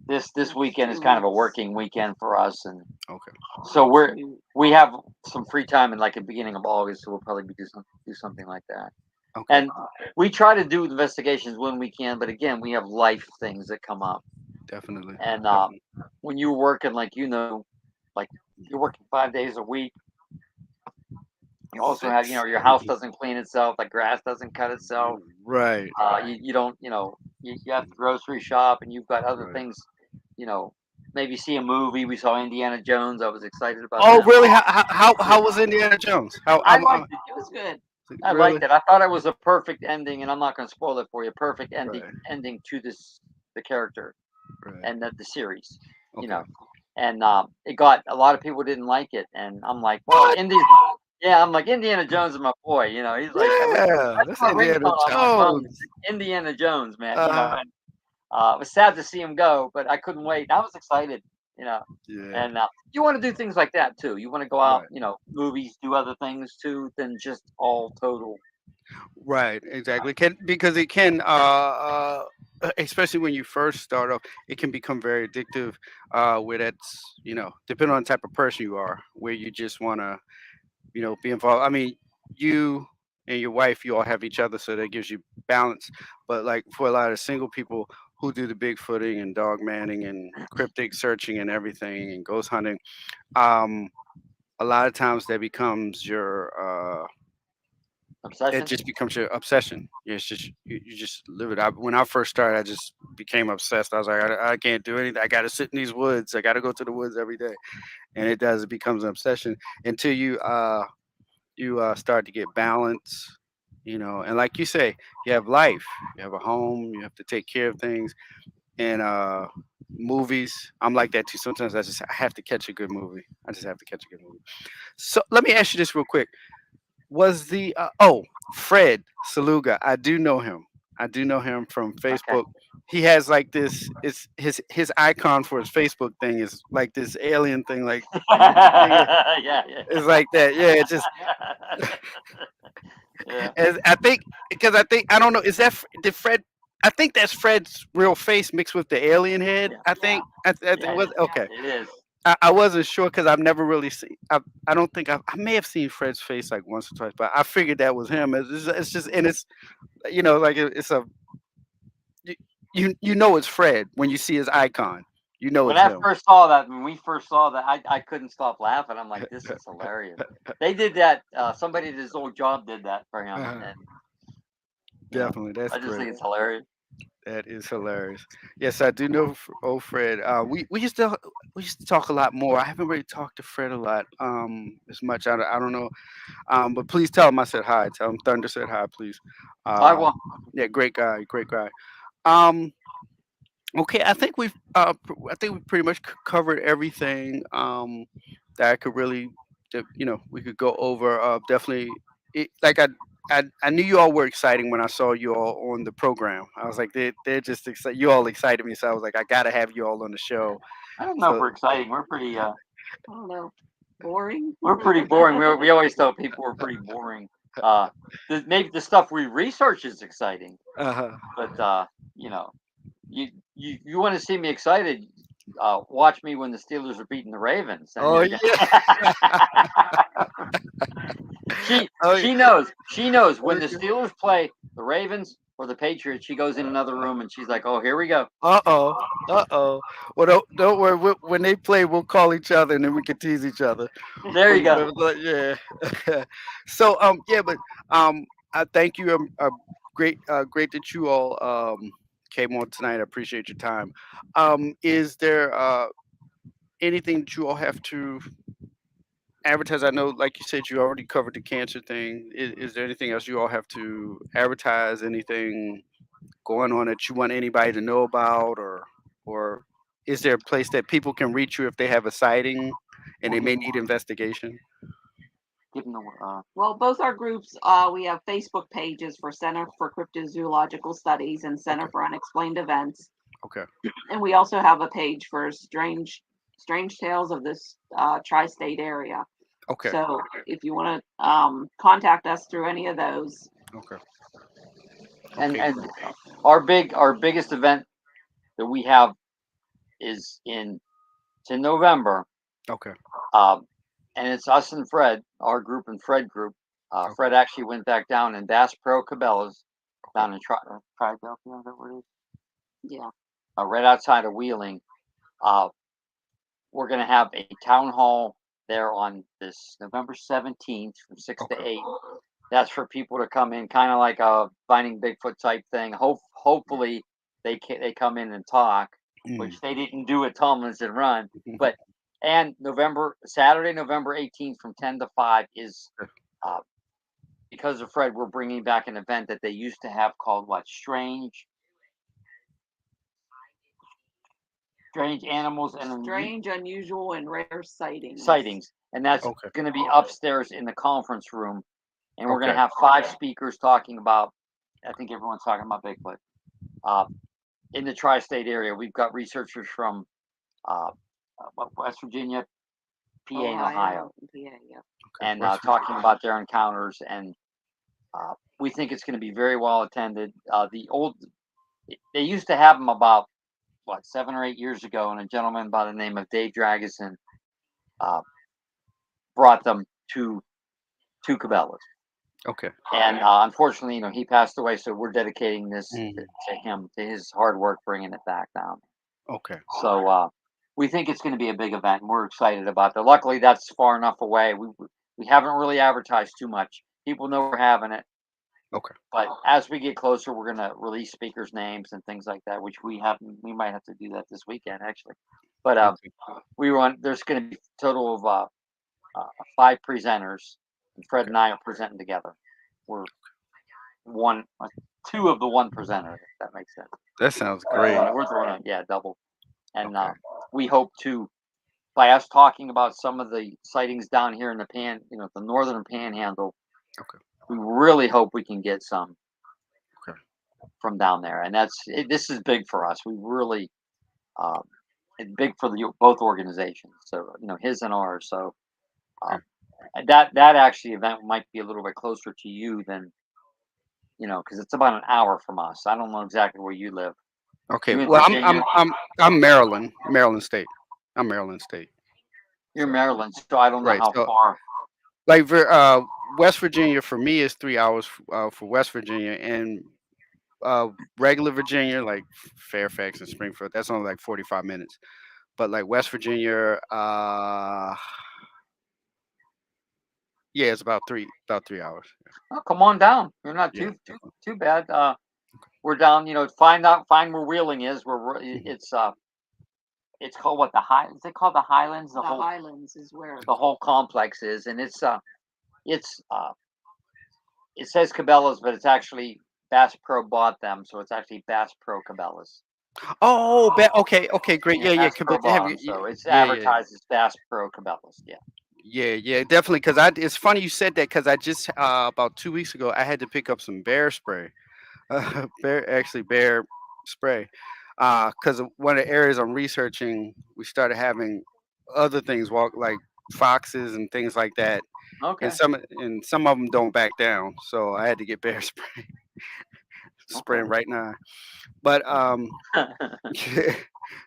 this Next weekend is 2 kind of a weeks. working weekend for us, and Okay. so Next 2. we have some free time in like the beginning of August, so we'll probably do something like that. Okay. And we try to do investigations when we can, but again, we have life things that come up, Definitely. and Definitely. when you're working like you're working 5 days a week. You also have, Six. your house doesn't clean itself, the grass doesn't cut itself. Right. You don't, you have to grocery shop, and you've got other Right. things, you know, maybe see a movie. We saw Indiana Jones. I was excited about Oh, that. really? How was Indiana Jones? How I liked it. It was good. I really? liked it. I thought it was a perfect ending, and I'm not going to spoil it for you. Perfect Right. ending to the character Right. and the series, you Okay. know. And it got a lot of people didn't like it, and I'm like, well, yeah, I'm like Indiana Jones is my boy. He's like Yeah, that's that's my Indiana ringtone on my phone. Jones. Indiana Jones, man. Uh, And it was sad to see him go, but I couldn't wait. I was excited. you know. Yeah. And you want to do things like that too. You want to go out, Right. movies, do other things too than just all total. Right, exactly. Can because it can especially when you first start off, it can become very addictive where that's, depending on the type of person you are, where you just want to, be involved. I mean, you and your wife, you all have each other, so that gives you balance. But like for a lot of single people who do the bigfooting and dog manning and cryptic searching and everything and ghost hunting, um a lot of times that becomes your it Obsession. just becomes your obsession. Yeah, it's just you just live it. When I first started, I just became obsessed. I was like, I can't do anything. I got to sit in these woods. I got to go to the woods every day, and it does. It becomes an obsession until you start to get balance. And like you say, you have life. You have a home. You have to take care of things. And movies, I'm like that too. Sometimes I have to catch a good movie. I just have to catch a good movie. So let me ask you this real quick. Was the Fred Saluga? I do know him. I do know him from Okay. Facebook. He has like this. It's his icon for his Facebook thing is like this alien thing. Like yeah, Yeah, yeah. it's like that. Yeah, it's just. Yeah, As I think because I don't know. Is that did Fred? I think that's Fred's real face mixed with the alien head. yeah, I think. I think yeah. it was okay. It is. I wasn't sure because I've never really seen. I don't think I may have seen Fred's face like once or twice, but I figured that was him. It's just and it's like it's a you, you know it's Fred when you see his icon. You know When it's I him. first saw that, when we first saw that, I couldn't stop laughing. I'm like, this is hilarious. They did that. Somebody at his old job did that for him, Uh, and Definitely, that's I just great. think it's hilarious. That is hilarious. Yes, I do know old Fred. We used to talk a lot more. I haven't really talked to Fred a lot, as much. I don't know. But please tell him I said hi. Tell him Thunder said hi, please. I Um, will. yeah, great guy, great guy. Um, okay, I think we pretty much covered everything that I could really that we could go over. Definitely, like I knew you all were exciting when I saw you all on the program. I was like, they're just excited. You all excited me, so I was like, I gotta have you all on the show. I don't know if So, we're exciting. We're pretty. I don't know. Boring. We're pretty boring. We always tell people we're pretty boring. Uh, maybe the stuff we research is exciting, uh-huh. but you know, you want to see me excited? Watch me when the Steelers are beating the Ravens, and Oh you're yeah. gonna. she Oh yeah. she knows when the Okay. Steelers play the Ravens or the Patriots. She goes in another room and she's like, "Oh, here we go." Uh-oh. Uh-oh. Well, don't worry. When they play, we'll call each other and then we can tease each other. There you go. Yeah. So yeah, but I thank you. Great that you all came on tonight. I appreciate your time. Is there anything that you all have to advertise? I know, like you said, you already covered the cancer thing. Is there anything else you all have to advertise? Anything going on that you want anybody to know about, or is there a place that people can reach you if they have a sighting and We'll they give may them need investigation? the. Well, both our groups, we have Facebook pages for Center for Cryptozoological Studies and Okay. Center for Unexplained Events, Okay. and we also have a page for Strange Tales of this tri-state area. Okay. So if you want to contact us through any of those, Okay. And Okay. and Great. our biggest event that we have is it's in November. Okay. Um, and it's us and Fred, our group and Fred group. Okay. Fred actually went back down in Bass Pro Cabela's Okay. down in Philadelphia, is that what it is? yeah, Right outside of Wheeling. Uh, we're going to have a town hall there on this November 17th from 6 Okay. to 8. That's for people to come in, kind of like a Finding Bigfoot type thing. Hopefully, they come in and talk, Mm. which they didn't do at Tomlinson Run. Mhm. But and Saturday, November 18th from 10 to 5 is uh, because of Fred. We're bringing back an event that they used to have called what? Strange animals and strange, unusual, and rare sightings. sightings, and that's Okay. going to be upstairs in the conference room, and we're going Okay. to have 5 speakers talking about. I think everyone's talking about Bigfoot. Uh, in the tri-state area, we've got researchers from uh, West Virginia, PA, and Ohio, Ohio, PA, yep. Okay. and West talking Virginia. about their encounters. And we think it's going to be very well attended. They used to have them about 7 or 8 years ago, and a gentleman by the name of Dave Dragosin uh, brought them to Cabela's. Okay. And unfortunately, he passed away. So we're dedicating this Mhm. to him, to his hard work bringing it back down. Okay. So we think it's going to be a big event, and we're excited about that. Luckily, that's far enough away. We haven't really advertised too much. People know we're having it, Okay. but as we get closer, we're going to release speakers' names and things like that, which we might have to do that this weekend actually. But Okay. there's going to be a total of 5 presenters, and Fred Okay. and I are presenting together. We're one, two of the one presenter, if that makes sense. That sounds We're great. throwing double. And Okay. we hope to, by us talking about some of the sightings down here in the northern panhandle, Okay. we really hope we can get some Okay. from down there. And this is big for us. We really, um, it's big for both organizations. So, his and ours. So Okay. that actually event might be a little bit closer to you than, because it's about an hour from us. I don't know exactly where you live. Okay. You in Well, I'm I'm Virginia? I'm I'm Maryland State. I'm Maryland State. You're So Maryland, so I don't know right. how So far. like West Virginia for me is 3 hours for West Virginia, and regular Virginia like Fairfax and Springfield, that's only like 45 minutes. But like West Virginia, yeah, it's about 3 hours. Oh, come on down. You're not Yeah. too bad. We're down. Find where Wheeling is. Mhm. It's called what, the high? Is it called the Highlands? The Highlands is where. The whole complex is, and it's it says Cabela's, but it's actually Bass Pro bought them, so it's actually Bass Pro Cabela's. Oh, okay, okay, great. Yeah, Yeah, yeah. Bass Pro Have bought them, you? so it's Yeah, yeah, advertised as Bass Pro Cabela's. Yeah. yeah, yeah. Definitely, because it's funny you said that because I just about 2 weeks ago I had to pick up some bear spray, bear spray, because one of the areas I'm researching, we started having other things walk like foxes and things like that, Okay. and some of them don't back down, so I had to get bear spray Okay. spraying right now. But yeah,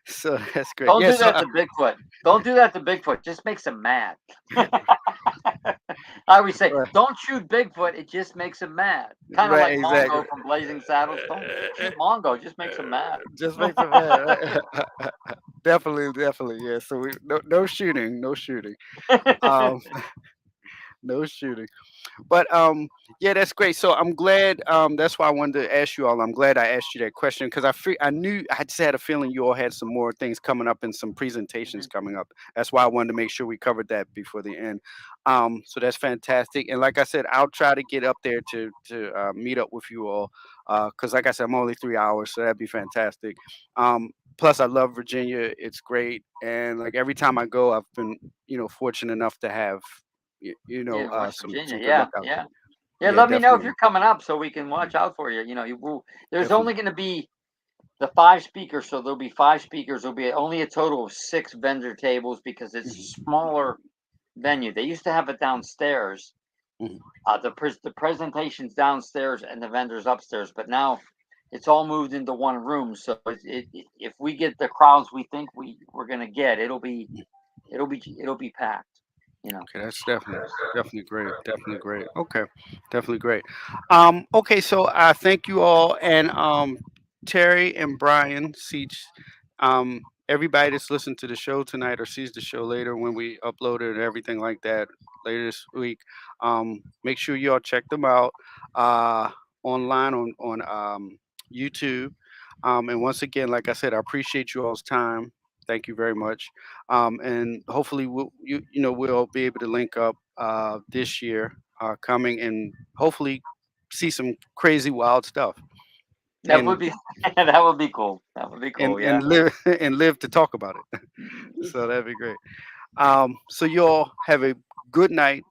so that's great. Don't Yeah, do so that to Bigfoot. Don't do that to Bigfoot. Just makes him mad. I always say, right, don't shoot Bigfoot. It just makes him mad. Kind of right, like exactly. Mongo from Blazing Saddles. Don't shoot Mongo. It just makes him mad. Just makes it bad. Right? Definitely, definitely. Yeah. So no shooting, no shooting. Um, no shooting. But yeah, that's great. So I'm glad. That's why I wanted to ask you all. I'm glad I asked you that question because I knew I just had a feeling you all had some more things coming up and some presentations Mhm. coming up. That's why I wanted to make sure we covered that before the end. So that's fantastic. And like I said, I'll try to get up there to meet up with you all. Because like I said, I'm only 3 hours, so that'd be fantastic. Plus, I love Virginia. It's great, and like every time I go, I've been fortunate enough to have Yeah, West some Virginia. good Yeah, luck out yeah. there. Yeah, Yeah, let me know if definitely. you're coming up so we can watch Mhm. out for you. There's only Definitely. going to be the 5 speakers, so there'll be 5 speakers. There'll be only a total of 6 vendor tables because it's a Mhm. smaller venue. They used to have it downstairs. Mhm. The presentations downstairs and the vendors upstairs, but now it's all moved into one room. So if we get the crowds we think we're gonna get, Mhm. it'll be packed. Okay, that's definitely great. Definitely great. Okay, definitely great. Okay, so I thank you all, and Terry and Brian Seach, everybody that's listened to the show tonight or sees the show later when we upload it and everything like that later this week. Make sure you all check them out uh, online on YouTube. And once again, like I said, I appreciate you all's time. Thank you very much. And hopefully we'll be able to link up this year coming and hopefully see some crazy wild stuff That would and be that would be cool. That would be cool. Yeah. and live and live to talk about it. So that'd be great. So you all have a good night,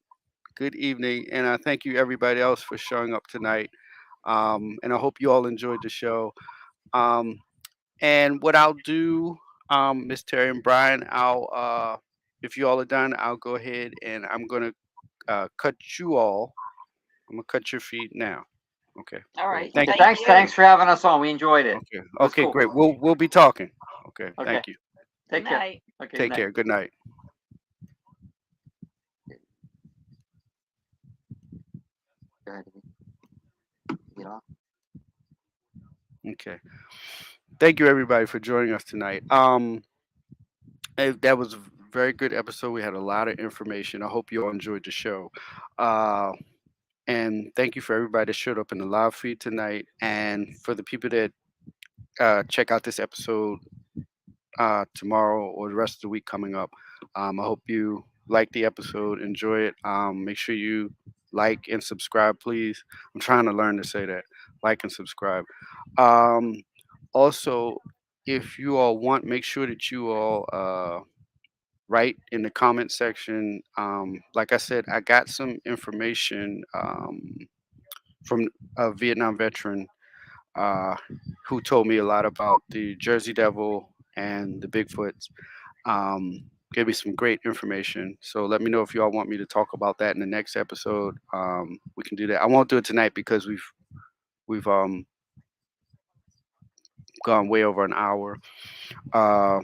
good evening, and I thank you everybody else for showing up tonight. And I hope you all enjoyed the show. Um, and what I'll do, Miss Terry and Brian, I'll if you all are done, I'll go ahead and I'm gonna cut you all. I'm gonna cut your feed now. Okay, All great. right. Thank Okay, you. Thank thanks. you. Thanks for having us on. We enjoyed it. Okay. It was Okay, cool. great. We'll be talking. Okay. Okay, Thank you. Good take care. night. Okay, good Take night. care. Good night. Go ahead. Get off. Okay. Thank you everybody for joining us tonight. That was a very good episode. We had a lot of information. I hope you all enjoyed the show. Uh, and thank you for everybody that showed up in the live feed tonight, and for the people that check out this episode tomorrow or the rest of the week coming up. I hope you like the episode, enjoy it. Make sure you like and subscribe, please. I'm trying to learn to say that. Like and subscribe. Um, Also, if you all want, make sure that you all write in the comment section. Like I said, I got some information from a Vietnam veteran uh, who told me a lot about the Jersey Devil and the Bigfoots. Gave me some great information. So let me know if you all want me to talk about that in the next episode. We can do that. I won't do it tonight because we've gone way over an hour. Uh,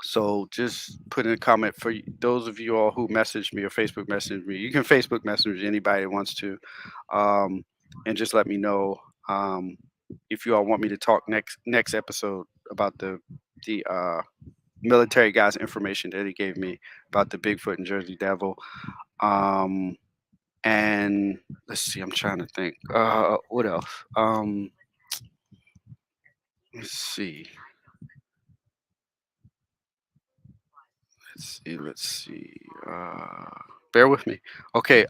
so just put in a comment for those of you all who message me or Facebook message me. You can Facebook message anybody that wants to, um, and just let me know um, if you all want me to talk next episode about the military guy's information that he gave me about the Bigfoot and Jersey Devil. Um, and let's see, I'm trying to think. What else? Let's see. Let's see. Bear with me. Okay.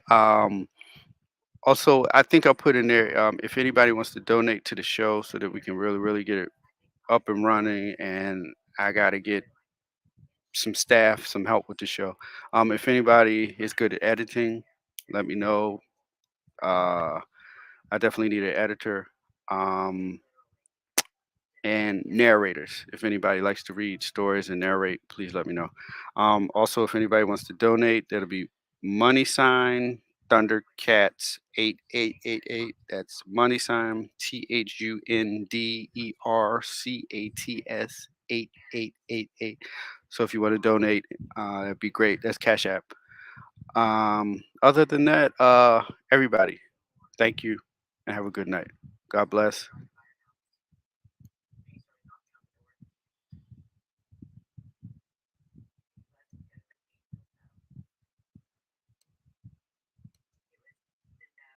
Also, I think I'll put in there if anybody wants to donate to the show so that we can really, really get it up and running. And I got to get some staff, some help with the show. If anybody is good at editing, let me know. Uh, I definitely need an editor. Um, and narrators. If anybody likes to read stories and narrate, please let me know. Also, if anybody wants to donate, that'll be money sign Thundercats 8888. That's money sign THUNDERCATS 8888. So if you want to donate, that'd be great. That's Cash App. Other than that, everybody, thank you and have a good night. God bless.